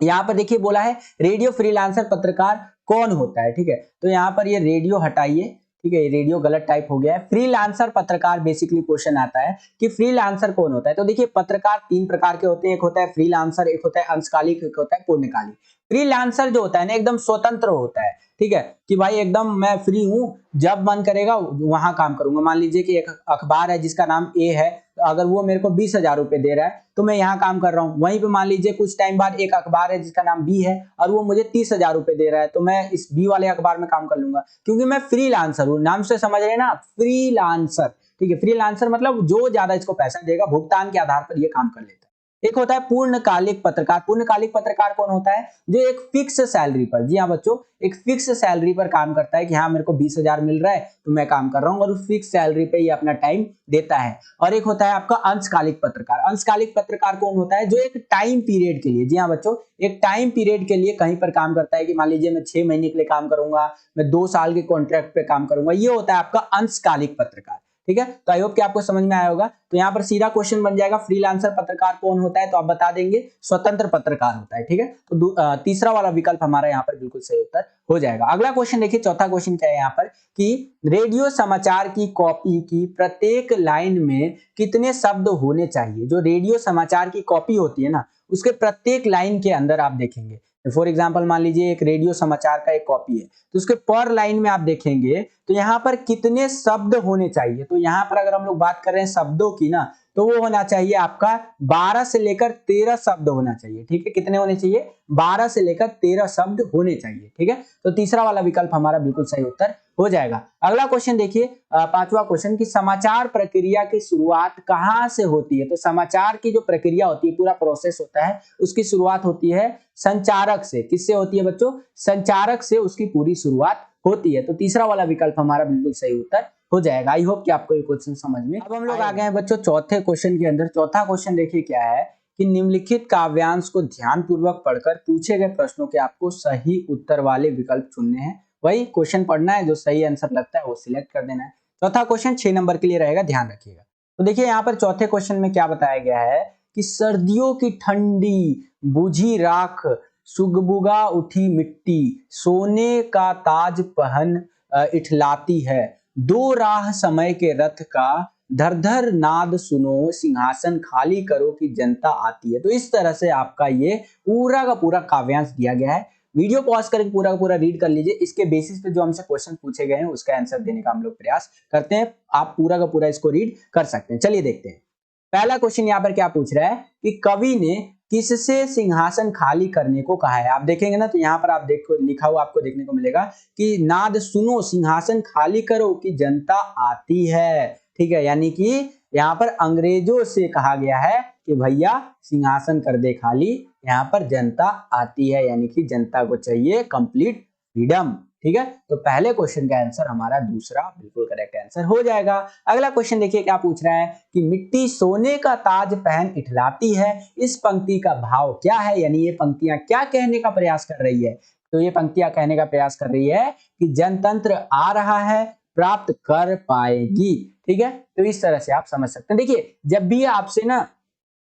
यहाँ पर देखिए बोला है रेडियो फ्रीलांसर पत्रकार कौन होता है। ठीक है, तो यहाँ पर ये रेडियो हटाइए, ठीक है, रेडियो गलत टाइप हो गया है, फ्रीलांसर पत्रकार बेसिकली क्वेश्चन आता है कि फ्रीलांसर कौन होता है। तो देखिए पत्रकार 3 प्रकार के होते हैं, एक होता है फ्रीलांसर, एक होता है अंशकालिक, एक होता है पूर्णकालिक। फ्रीलांसर जो होता है ना एकदम स्वतंत्र होता है, ठीक है, कि भाई एकदम मैं फ्री हूँ, जब मन करेगा वहां काम करूंगा। मान लीजिए कि एक अखबार है जिसका नाम ए है, तो अगर वो मेरे को 20,000 रुपए दे रहा है तो मैं यहाँ काम कर रहा हूँ। वहीं पे मान लीजिए कुछ टाइम बाद एक अखबार है जिसका नाम बी है और वो मुझे 30,000 रुपए दे रहा है, तो मैं इस बी वाले अखबार में काम कर लूंगा, क्योंकि मैं फ्रीलांसर हूँ। नाम से समझ रहे हैं ना, फ्रीलांसर, ठीक है। फ्रीलांसर मतलब जो ज्यादा इसको पैसा देगा भुगतान के आधार पर ये काम कर लेता है। एक होता है पूर्णकालिक पत्रकार। पूर्णकालिक पत्रकार कौन होता है? जो एक फिक्स सैलरी पर, जी हाँ बच्चों, एक फिक्स सैलरी पर काम करता है कि हाँ मेरे को 20,000 मिल रहा है तो मैं काम कर रहा हूँ, और उस फिक्स सैलरी पे ये अपना टाइम देता है। और एक होता है आपका अंशकालिक पत्रकार। अंशकालिक पत्रकार कौन होता है? जो एक टाइम पीरियड के लिए, जी हाँ बच्चों, एक टाइम पीरियड के लिए कहीं पर काम करता है, कि मान लीजिए मैं 6 महीने के लिए काम करूंगा, मैं 2 साल के कॉन्ट्रैक्ट पे काम करूंगा, ये होता है आपका अंशकालिक पत्रकार, ठीक है। तो आई होप कि आपको समझ में आया होगा। तो यहाँ पर सीधा क्वेश्चन बन जाएगा, फ्रीलांसर पत्रकार कौन होता है? तो आप बता देंगे स्वतंत्र पत्रकार होता है, ठीक है। तो तीसरा वाला विकल्प हमारा यहाँ पर बिल्कुल सही उत्तर हो जाएगा। अगला क्वेश्चन देखिए, चौथा क्वेश्चन क्या है यहाँ पर, कि रेडियो समाचार की कॉपी की प्रत्येक लाइन में कितने शब्द होने चाहिए? जो रेडियो समाचार की कॉपी होती है ना, उसके प्रत्येक लाइन के अंदर आप देखेंगे, फॉर एग्जाम्पल मान लीजिए एक रेडियो समाचार का एक कॉपी है, तो उसके पर लाइन में आप देखेंगे तो यहाँ पर कितने शब्द होने चाहिए। तो यहाँ पर अगर हम लोग बात कर रहे हैं शब्दों की ना, तो वो होना चाहिए आपका 12 से लेकर 13 शब्द होना चाहिए, ठीक है। कितने होने चाहिए? 12 से लेकर 13 शब्द होने चाहिए, ठीक है। तो तीसरा वाला विकल्प हमारा बिल्कुल सही उत्तर हो जाएगा। अगला क्वेश्चन देखिए, पांचवा क्वेश्चन, की समाचार प्रक्रिया की शुरुआत कहां से होती है? तो समाचार की जो प्रक्रिया होती है, पूरा प्रोसेस होता है, उसकी शुरुआत होती है संचारक से। किससे होती है बच्चों? संचारक से उसकी पूरी शुरुआत होती है। तो तीसरा वाला विकल्प हमारा बिल्कुल सही उत्तर हो जाएगा। आई होप कि आपको ये क्वेश्चन समझ में। अब हम लोग आ गए हैं बच्चों चौथे क्वेश्चन के अंदर। चौथा क्वेश्चन देखिए क्या है, कि निम्नलिखित काव्यांश को ध्यानपूर्वक पढ़कर पूछे गए प्रश्नों के आपको सही उत्तर वाले विकल्प चुनने हैं। वही क्वेश्चन पढ़ना है, जो सही आंसर लगता है वो सिलेक्ट कर देना है। चौथा क्वेश्चन 6 नंबर के लिए रहेगा, ध्यान रखिएगा। तो देखिए यहाँ पर चौथे क्वेश्चन में क्या बताया गया है, कि सर्दियों की ठंडी बुझी राख, सुगबुगा उठी मिट्टी, सोने का ताज पहन इठलाती है, दो राह समय के रथ का, धर धर नाद सुनो, सिंहासन खाली करो कि जनता आती है। तो इस तरह से आपका ये पूरा का पूरा काव्यांश दिया गया है। वीडियो पॉज करके पूरा का पूरा रीड कर लीजिए। इसके बेसिस पे जो हमसे क्वेश्चन पूछे गए हैं उसका आंसर देने का हम लोग प्रयास करते हैं। आप पूरा का पूरा इसको रीड कर सकते हैं। चलिए देखते हैं। पहला क्वेश्चन यहाँ पर क्या पूछ रहा है, कि कवि ने किससे सिंहासन खाली करने को कहा है? आप देखेंगे ना, तो यहाँ पर आप देखो लिखा हुआ आपको देखने को मिलेगा कि नाद सुनो, सिंहासन खाली करो कि जनता आती है, ठीक है। यानी कि यहाँ पर अंग्रेजों से कहा गया है कि भैया सिंहासन कर दे खाली, यहाँ पर जनता आती है, यानी कि जनता को चाहिए कंप्लीट फ्रीडम, ठीक है। तो पहले क्वेश्चन का आंसर हमारा दूसरा बिल्कुल करेक्ट आंसर हो जाएगा। अगला क्वेश्चन देखिए क्या पूछ रहा है, कि मिट्टी सोने का ताज पहन इठलाती है, इस पंक्ति का भाव क्या है? यानी ये पंक्तियां क्या कहने का प्रयास कर रही है? तो ये पंक्तियां कहने का प्रयास कर रही है कि जनतंत्र आ रहा है, प्राप्त कर पाएगी, ठीक है। तो इस तरह से आप समझ सकते हैं। देखिए जब भी आपसे ना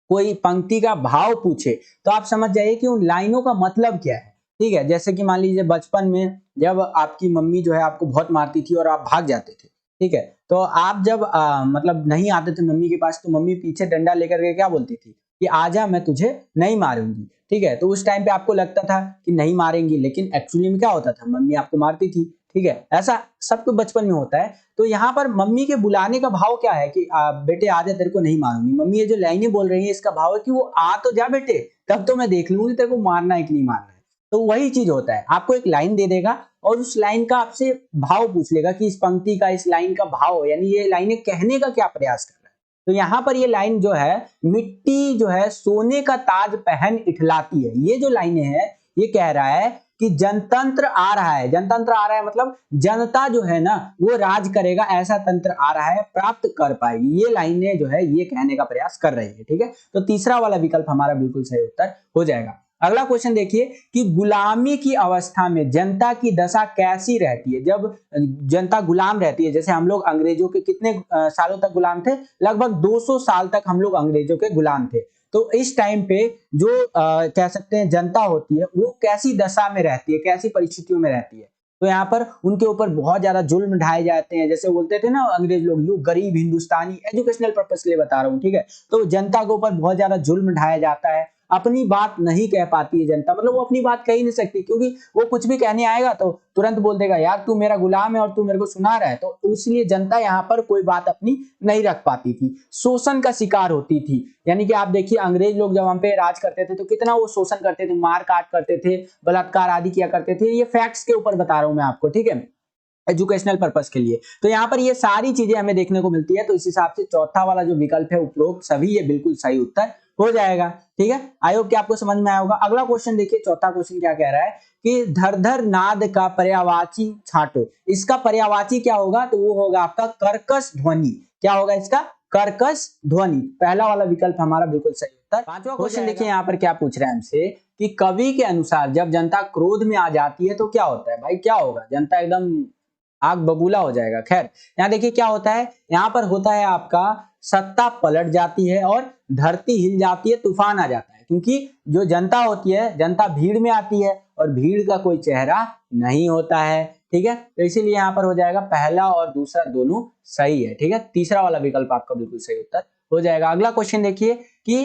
कोई पंक्ति का भाव पूछे, तो आप समझ जाइए कि उन लाइनों का मतलब क्या है, ठीक है। जैसे कि मान लीजिए बचपन में जब आपकी मम्मी जो है आपको बहुत मारती थी और आप भाग जाते थे, ठीक है, तो आप जब मतलब नहीं आते थे मम्मी के पास, तो मम्मी पीछे डंडा लेकर के क्या बोलती थी, कि आजा मैं तुझे नहीं मारूंगी, ठीक है। तो उस टाइम पे आपको लगता था कि नहीं मारेंगी, लेकिन एक्चुअली में क्या होता था, मम्मी आपको मारती थी, ठीक है। ऐसा सबको बचपन में होता है। तो यहाँ पर मम्मी के बुलाने का भाव क्या है, कि बेटे आजा तेरे को नहीं मारूंगी। मम्मी ये जो लाइनें बोल रही है इसका भाव है कि वो आ तो जा बेटे, तब तो मैं देख लूंगी तेरे को मारना है कि नहीं मारना है। तो वही चीज होता है, आपको एक लाइन दे देगा और उस लाइन का आपसे भाव पूछ लेगा कि इस पंक्ति का, इस लाइन का भाव, यानी ये लाइनें कहने का क्या प्रयास कर रहा है। तो यहाँ पर ये लाइन जो है, मिट्टी जो है सोने का ताज पहन इठलाती है, ये जो लाइनें हैं ये कह रहा है कि जनतंत्र आ रहा है। जनतंत्र आ रहा है मतलब जनता जो है ना वो राज करेगा, ऐसा तंत्र आ रहा है, प्राप्त कर पाएगी। ये लाइनें जो है ये कहने का प्रयास कर रही है, ठीक है। तो तीसरा वाला विकल्प हमारा बिल्कुल सही उत्तर हो जाएगा। अगला क्वेश्चन देखिए, कि गुलामी की अवस्था में जनता की दशा कैसी रहती है? जब जनता गुलाम रहती है, जैसे हम लोग अंग्रेजों के कितने सालों तक गुलाम थे, लगभग 200 साल तक हम लोग अंग्रेजों के गुलाम थे। तो इस टाइम पे जो कह सकते हैं जनता होती है वो कैसी दशा में रहती है, कैसी परिस्थितियों में रहती है? तो यहाँ पर उनके ऊपर बहुत ज्यादा जुल्म ढाए जाते हैं। जैसे बोलते थे ना अंग्रेज लोग, यू गरीब हिंदुस्तानी, एजुकेशनल पर्पस के लिए बता रहा हूँ, ठीक है। तो जनता के ऊपर बहुत ज्यादा जुल्म ढाया जाता है, अपनी बात नहीं कह पाती है जनता, मतलब वो अपनी बात कह ही नहीं सकती, क्योंकि वो कुछ भी कहने आएगा तो तुरंत बोल देगा यार तू मेरा गुलाम है और तू मेरे को सुना रहा है। तो इसलिए जनता यहाँ पर कोई बात अपनी नहीं रख पाती थी, शोषण का शिकार होती थी। यानी कि आप देखिए अंग्रेज लोग जब हम पे राज करते थे तो कितना वो शोषण करते थे, मार काट करते थे, बलात्कार आदि किया करते थे। ये फैक्ट्स के ऊपर बता रहा हूं मैं आपको, ठीक है, एजुकेशनल पर्पस के लिए। तो यहाँ पर ये सारी चीजें हमें देखने को मिलती है। तो इस हिसाब से चौथा वाला जो विकल्प है उपरोक्त सभी, ये बिल्कुल सही उत्तर हो जाएगा। ठीक है, आई होप कि आपको समझ में आया होगा। अगला क्वेश्चन देखिए, चौथा क्वेश्चन क्या कह रहा है कि धर नाद का पर्यायवाची छांटो। इसका पर्यायवाची क्या होगा, तो वो होगा आपका कर्कश ध्वनि। क्या होगा इसका, कर्कश ध्वनि। पहला वाला विकल्प हमारा बिल्कुल सही उत्तर। पांचवा क्वेश्चन देखिए यहाँ पर क्या पूछ रहा है हमसे कि कवि के अनुसार जब जनता क्रोध में आ जाती है तो क्या होता है। भाई क्या होगा, जनता एकदम आग बबूला हो जाएगा। खैर यहाँ देखिए क्या होता है, यहाँ पर होता है आपका सत्ता पलट जाती है और धरती हिल जाती है, तूफान आ जाता है। क्योंकि जो जनता होती है, जनता भीड़ में आती है और भीड़ का कोई चेहरा नहीं होता है। ठीक है, तो इसीलिए यहाँ पर हो जाएगा पहला और दूसरा दोनों सही है। ठीक है, तीसरा वाला विकल्प आपका बिल्कुल सही उत्तर हो जाएगा। अगला क्वेश्चन देखिए कि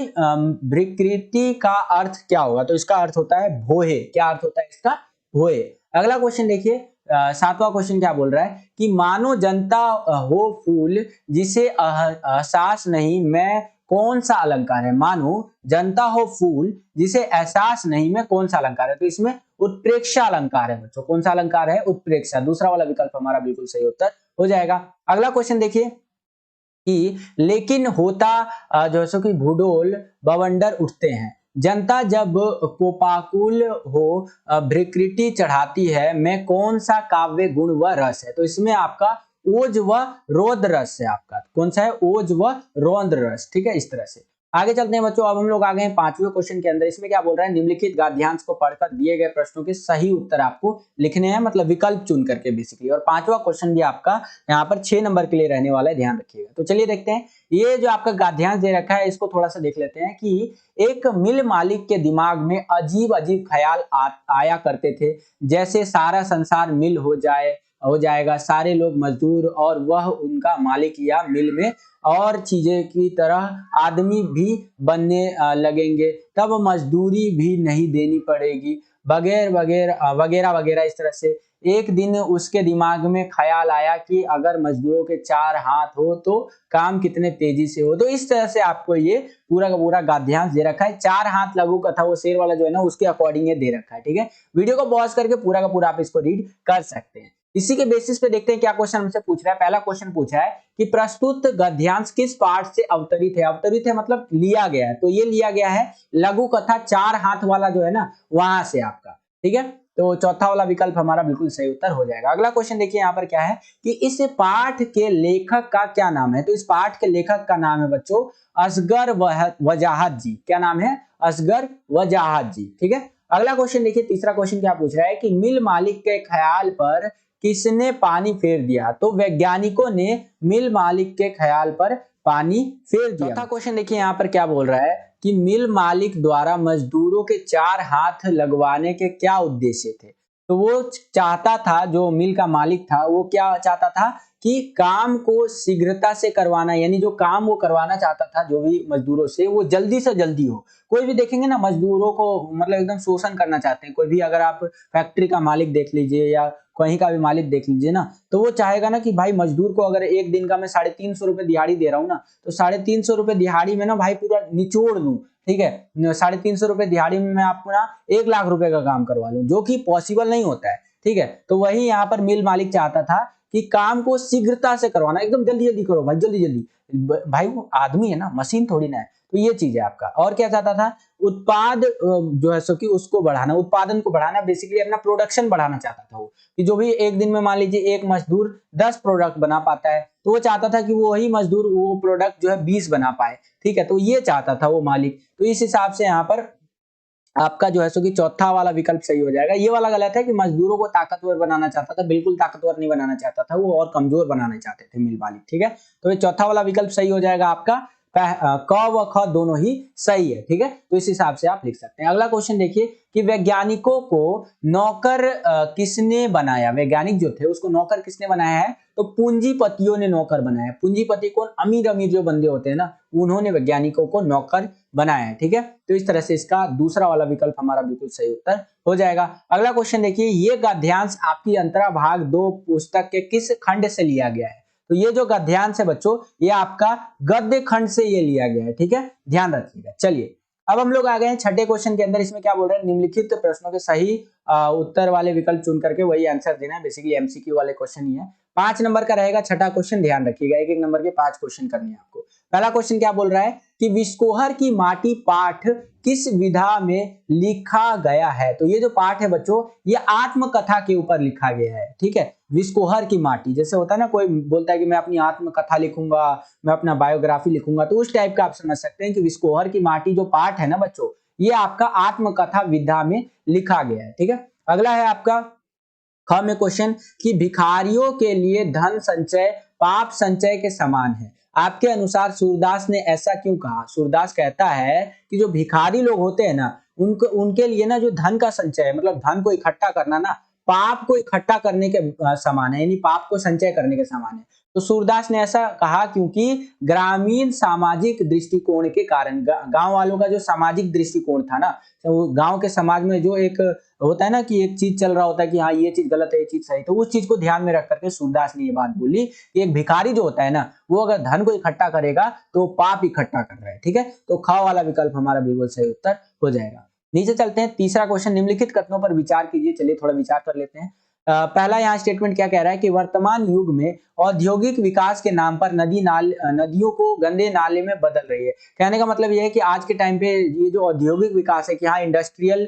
विकृति का अर्थ क्या होगा, तो इसका अर्थ होता है भोहे। क्या अर्थ होता है इसका, भोहे। अगला क्वेश्चन देखिए, सातवां क्वेश्चन क्या बोल रहा है कि मानो जनता हो फूल जिसे एहसास नहीं मैं कौन सा अलंकार है। मानो जनता हो फूल जिसे एहसास नहीं में कौन सा अलंकार है, तो इसमें उत्प्रेक्षा अलंकार है बच्चों। कौन सा अलंकार है, उत्प्रेक्षा। दूसरा वाला विकल्प हमारा बिल्कुल सही उत्तर हो जाएगा। अगला क्वेश्चन देखिए कि लेकिन होता जो है कि भूडोल बवंडर उठते हैं। जनता जब कोपाकुल हो भ्रिकृति चढ़ाती है में कौन सा काव्य गुण व रस है, तो इसमें आपका ओज व रोद रस है। आपका कौन सा है, ओज व रोद रस। ठीक है, इस तरह से आगे चलते हैं बच्चों। अब हम लोग आ गए हैं पांचवें क्वेश्चन के अंदर। इसमें क्या बोल रहा है, निम्नलिखित गद्यांश को पढ़कर दिए गए प्रश्नों के सही उत्तर आपको लिखने हैं, मतलब विकल्प चुन करके बेसिकली। और पांचवा क्वेश्चन भी आपका यहाँ पर 6 नंबर के लिए रहने वाला है, ध्यान रखिएगा। तो चलिए देखते हैं, ये जो आपका गद्यांश दे रखा है इसको थोड़ा सा देख लेते हैं कि एक मिल मालिक के दिमाग में अजीब अजीब ख्याल आया करते थे, जैसे सारा संसार मिल हो जाएगा, सारे लोग मजदूर और वह उनका मालिक, या मिल में और चीजें की तरह आदमी भी बनने लगेंगे, तब मजदूरी भी नहीं देनी पड़ेगी, वगैरह वगैरह वगैरह वगैरह। इस तरह से एक दिन उसके दिमाग में ख्याल आया कि अगर मजदूरों के 4 हाथ हो तो काम कितने तेजी से हो। तो इस तरह से आपको ये पूरा का पूरा गद्यांश दे रखा है। 4 हाथ लघु कथा वो शेर वाला जो है ना उसके अकॉर्डिंग ये दे रखा है। ठीक है, वीडियो को पॉज करके पूरा का पूरा आप इसको रीड कर सकते हैं। इसी के बेसिस पे देखते हैं क्या क्वेश्चन हमसे पूछ रहा है। पहला क्वेश्चन पूछा है कि प्रस्तुत गद्यांश किस पाठ से अवतरित है। अवतरित है मतलब लिया गया है, तो ये लिया गया है लघु कथा 4 हाथ वाला जो है ना वहां से आपका। ठीक है, तो चौथा वाला विकल्प हमारा बिल्कुल सही उत्तर हो जाएगा। अगला क्वेश्चन देखिए यहाँ पर क्या है कि इस पाठ के लेखक का क्या नाम है, तो इस पाठ के लेखक का नाम है बच्चों असगर वजाहत जी। क्या नाम है, असगर वजाहत जी। ठीक है, अगला क्वेश्चन देखिए, तीसरा क्वेश्चन क्या पूछ रहा है कि मिल मालिक के ख्याल पर किसने पानी फेर दिया, तो वैज्ञानिकों ने मिल मालिक के ख्याल पर पानी फेर दिया। चौथा क्वेश्चन देखिए यहाँ पर क्या बोल रहा है कि मिल मालिक द्वारा मजदूरों के 4 हाथ लगवाने के क्या उद्देश्य थे, तो वो चाहता था, जो मिल का मालिक था वो क्या चाहता था कि काम को शीघ्रता से करवाना, यानी जो काम वो करवाना चाहता था जो भी मजदूरों से वो जल्दी से जल्दी हो। कोई भी देखेंगे ना मजदूरों को मतलब एकदम शोषण करना चाहते हैं। कोई भी अगर आप फैक्ट्री का मालिक देख लीजिए या कहीं का भी मालिक देख लीजिए ना, तो वो चाहेगा ना कि भाई मजदूर को अगर एक दिन का मैं 350 रुपए दिहाड़ी दे रहा हूँ ना, तो 350 रुपए दिहाड़ी में ना भाई पूरा निचोड़ दूं। ठीक है, 350 रुपए दिहाड़ी में मैं आपको ना 1 लाख रुपए का काम करवा लूं, जो कि पॉसिबल नहीं होता है। ठीक है, तो वही यहाँ पर मिल मालिक चाहता था कि काम को शीघ्रता से करवाना, एकदम जल्दी जल्दी करो भाई, जल्दी जल्दी। भाई वो आदमी है ना, मशीन थोड़ी ना है। तो ये चीज है आपका। और क्या चाहता था, उत्पाद जो है सो कि उसको बढ़ाना, उत्पादन को बढ़ाना, बेसिकली अपना प्रोडक्शन बढ़ाना चाहता था वो, कि जो भी एक दिन में मान लीजिए एक मजदूर 10 प्रोडक्ट बना पाता है, तो वो चाहता था कि वही मजदूर वो प्रोडक्ट जो है 20 बना पाए। ठीक है, तो ये चाहता था वो मालिक। तो इस हिसाब से यहाँ पर आपका जो है सो कि चौथा वाला विकल्प सही हो जाएगा। ये वाला गलत है कि मजदूरों को ताकतवर बनाना चाहता था, बिल्कुल ताकतवर नहीं बनाना चाहता था वो, और कमजोर बनाना चाहते थे मिल मालिक। ठीक है, तो ये चौथा वाला विकल्प सही हो जाएगा आपका। क व ख दोनों ही सही है, ठीक है। तो इस हिसाब से आप लिख सकते हैं। अगला क्वेश्चन देखिए कि वैज्ञानिकों को नौकर किसने बनाया। वैज्ञानिक जो थे उसको नौकर किसने बनाया है, तो पूंजीपतियों ने नौकर बनाया। पूंजीपति कौन, अमीर अमीर जो बंदे होते हैं ना, उन्होंने वैज्ञानिकों को नौकर बनाया है, ठीक है। तो इस तरह से इसका दूसरा वाला विकल्प हमारा बिल्कुल सही उत्तर हो जाएगा। अगला क्वेश्चन देखिए, ये गद्यांश आपकी अंतरा भाग 2 पुस्तक के किस खंड से लिया गया है। तो ये जो गद्यांश है बच्चों, ये आपका गद्य खंड से ये लिया गया है, ठीक है, ध्यान रखिएगा। चलिए अब हम लोग आ गए हैं छठे क्वेश्चन के अंदर। इसमें क्या बोल रहे हैं, निम्नलिखित प्रश्नों के सही उत्तर वाले विकल्प चुन करके वही आंसर देना है। बेसिकली एमसीक्यू वाले क्वेश्चन ही है। 5 नंबर का रहेगा छठा क्वेश्चन, ध्यान रखिएगा। एक एक नंबर के 5 क्वेश्चन करने हैं आपको। पहला क्वेश्चन क्या बोल रहा है कि विस्कोहर की माटी पाठ किस विधा में लिखा गया है। तो ये जो पाठ है बच्चों, ये आत्मकथा के ऊपर लिखा गया है, ठीक है। विस्कोहर की माटी, जैसे होता है ना, कोई बोलता है कि मैं अपनी आत्मकथा लिखूंगा, मैं अपना बायोग्राफी लिखूंगा, तो उस टाइप का आप समझ सकते हैं कि विस्कोहर की माटी जो पाठ है ना बच्चों, ये आपका आत्मकथा विधा में लिखा गया है, ठीक है। अगला है आपका ख में क्वेश्चन कि भिखारियों के लिए धन संचय पाप संचय के समान है। आपके अनुसार सूरदास ने ऐसा क्यों कहा। सूरदास कहता है कि जो भिखारी लोग होते हैं ना, उनके लिए ना जो धन का संचय है, मतलब धन को इकट्ठा करना ना, पाप को इकट्ठा करने के समान है, यानी पाप को संचय करने के समान है। तो सूरदास ने ऐसा कहा क्योंकि ग्रामीण सामाजिक दृष्टिकोण के कारण, गांव वालों का जो सामाजिक दृष्टिकोण था ना, तो गांव के समाज में जो एक होता है ना कि एक चीज चल रहा होता है कि हाँ ये चीज गलत है, ये चीज सही, तो उस चीज को ध्यान में रख करके सूरदास ने ये बात बोली कि एक भिखारी जो होता है ना, वो अगर धन को इकट्ठा करेगा तो पाप इकट्ठा कर रहा है, ठीक है। तो ख वाला विकल्प हमारा बिल्कुल सही उत्तर हो जाएगा। नीचे चलते हैं, तीसरा क्वेश्चन, निम्नलिखित कथनों पर विचार कीजिए। चलिए थोड़ा विचार कर लेते हैं। पहला यहाँ स्टेटमेंट क्या कह रहा है कि वर्तमान युग में औद्योगिक विकास के नाम पर नदियों को गंदे नाले में बदल रही है। कहने का मतलब यह है कि आज के टाइम पे ये जो औद्योगिक विकास है कि हाँ इंडस्ट्रियल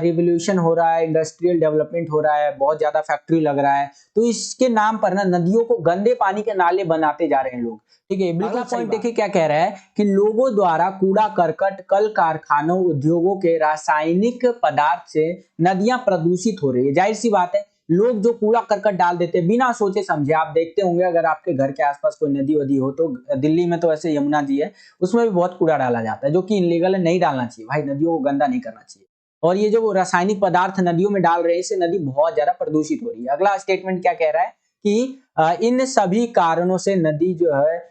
रिवोल्यूशन हो रहा है, इंडस्ट्रियल डेवलपमेंट हो रहा है, बहुत ज्यादा फैक्ट्री लग रहा है, तो इसके नाम पर ना नदियों को गंदे पानी के नाले बनाते जा रहे हैं लोग, ठीक है। बिल्कुल पॉइंट देखिए क्या कह रहा है कि लोगों द्वारा कूड़ा करकट, कल कारखानों, उद्योगों के रासायनिक पदार्थ से नदियां प्रदूषित हो रही है। जाहिर सी बात है, लोग जो कूड़ा करकट डाल देते हैं बिना सोचे समझे, आप देखते होंगे अगर आपके घर के आसपास कोई नदी वदी हो, तो दिल्ली में तो ऐसे यमुना जी है, उसमें भी बहुत कूड़ा डाला जाता है जो कि इनलीगल है, नहीं डालना चाहिए भाई, नदियों को गंदा नहीं करना चाहिए। और ये जो रासायनिक पदार्थ नदियों में डाल रहे हैं, इससे नदी बहुत ज्यादा प्रदूषित हो रही है। अगला स्टेटमेंट क्या कह रहा है कि इन सभी कारणों से नदी जो है,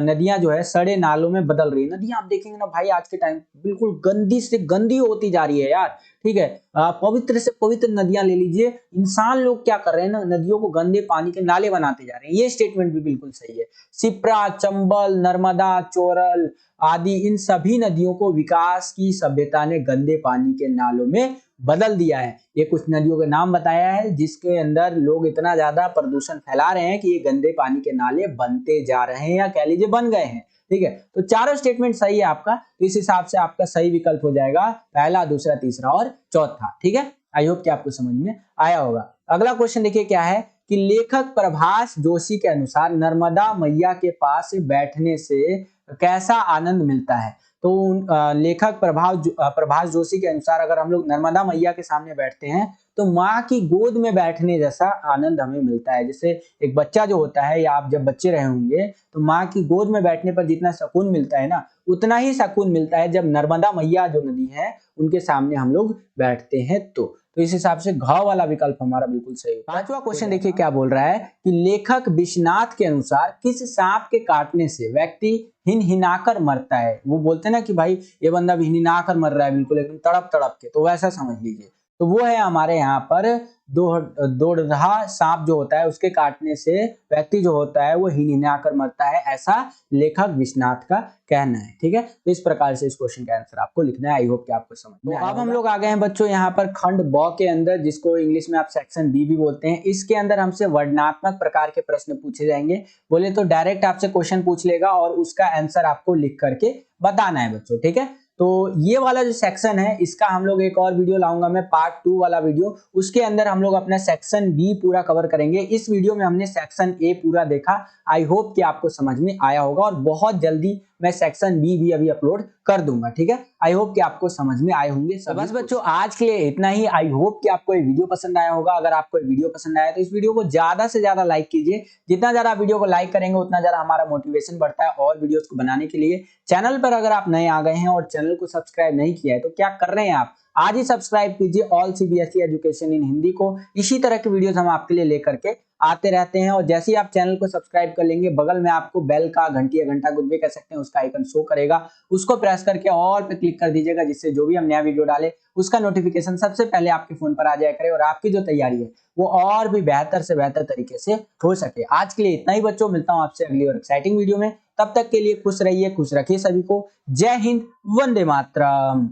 नदियां जो है सड़े नालों में बदल रही है। नदियां आप देखेंगे ना भाई, आज के टाइम बिल्कुल गंदी से गंदी होती जा रही है यार, ठीक है। पवित्र से पवित्र नदियां ले लीजिए, इंसान लोग क्या कर रहे हैं ना, नदियों को गंदे पानी के नाले बनाते जा रहे हैं। ये स्टेटमेंट भी बिल्कुल सही है। सिप्रा, चंबल, नर्मदा, चोरल आदि इन सभी नदियों को विकास की सभ्यता ने गंदे पानी के नालों में बदल दिया है। ये कुछ नदियों के नाम बताया है जिसके अंदर लोग इतना ज्यादा प्रदूषण फैला रहे हैं कि ये गंदे पानी के नाले बनते जा रहे हैं, या कह लीजिए बन गए हैं, ठीक है। तो चारों स्टेटमेंट सही है आपका, तो इस हिसाब से आपका सही विकल्प हो जाएगा पहला, दूसरा, तीसरा और चौथा, ठीक है। आई होप कि आपको समझ में आया होगा। अगला क्वेश्चन देखिए क्या है कि लेखक प्रभास जोशी के अनुसार नर्मदा मैया के पास बैठने से कैसा आनंद मिलता है। तो लेखक प्रभास जोशी के अनुसार अगर हम लोग नर्मदा मैया के सामने बैठते हैं तो माँ की गोद में बैठने जैसा आनंद हमें मिलता है। जैसे एक बच्चा जो होता है, या आप जब बच्चे रहे होंगे, तो माँ की गोद में बैठने पर जितना सुकून मिलता है ना, उतना ही सुकून मिलता है जब नर्मदा मैया जो नदी है उनके सामने हम लोग बैठते हैं। तो इस हिसाब से घ वाला विकल्प हमारा बिल्कुल सही है। पांचवा क्वेश्चन देखिए क्या बोल रहा है कि लेखक विश्वनाथ के अनुसार किस सांप के काटने से व्यक्ति हिनहिनाकर मरता है। वो बोलते हैं ना कि भाई ये बंदा भी हिनहिनाकर मर रहा है, बिल्कुल एकदम तड़प तड़प के, तो वैसा समझ लीजिए। तो वो है हमारे यहाँ पर दोड़धा सांप जो होता है, उसके काटने से व्यक्ति जो होता है वो हिनहिनाकर मरता है, ऐसा लेखक विश्वनाथ का कहना है, ठीक है। तो इस प्रकार से इस क्वेश्चन का आंसर आपको लिखना है। आई होप कि आपको समझ में आया। अब हम लोग आ गए हैं बच्चों यहाँ पर खंड ब के अंदर, जिसको इंग्लिश में आप सेक्शन बी भी बोलते हैं। इसके अंदर हमसे वर्णनात्मक प्रकार के प्रश्न पूछे जाएंगे। बोले तो डायरेक्ट आपसे क्वेश्चन पूछ लेगा और उसका आंसर आपको लिख करके बताना है बच्चों, ठीक है। तो ये वाला जो सेक्शन है, इसका हम लोग एक और वीडियो लाऊंगा मैं, पार्ट 2 वाला वीडियो, उसके अंदर हम लोग अपना सेक्शन बी पूरा कवर करेंगे। इस वीडियो में हमने सेक्शन ए पूरा देखा। आई होप कि आपको समझ में आया होगा और बहुत जल्दी मैं सेक्शन बी भी अभी अपलोड कर दूंगा। ठीक है, आई होप कि आपको समझ में आए होंगे। तो बस बच्चों आज के लिए इतना ही। आई होप कि आपको ये वीडियो पसंद आया होगा। अगर आपको ये वीडियो पसंद आया तो इस वीडियो को ज्यादा से ज्यादा लाइक कीजिए। जितना ज्यादा वीडियो को लाइक करेंगे उतना ज्यादा हमारा मोटिवेशन बढ़ता है और वीडियोस को बनाने के लिए। चैनल पर अगर आप नए आ गए हैं और चैनल को सब्सक्राइब नहीं किया है तो क्या कर रहे हैं आप, आज ही सब्सक्राइब कीजिए all CBSE education in Hindi को। इसी तरह के वीडियोस हम आपके लिए लेकर के आते रहते हैं। और जैसे ही आप चैनल को सब्सक्राइब कर लेंगे बगल में आपको बेल का घंटी या घंटा कुछ भी कह सकते हैं उसका आइकन शो करेगा, उसको प्रेस करके ऑल पे क्लिक कर दीजिएगा, जिससे जो भी हम नया वीडियो डाले उसका नोटिफिकेशन सबसे पहले आपके फोन पर आ जाया करे और आपकी जो तैयारी है वो और भी बेहतर से बेहतर तरीके से हो सके। आज के लिए इतना ही बच्चों, मिलता हूं आपसे अगली और एक्साइटिंग वीडियो में। तब तक के लिए खुश रहिए, खुश रखिए सभी को। जय हिंद, वंदे मातरम।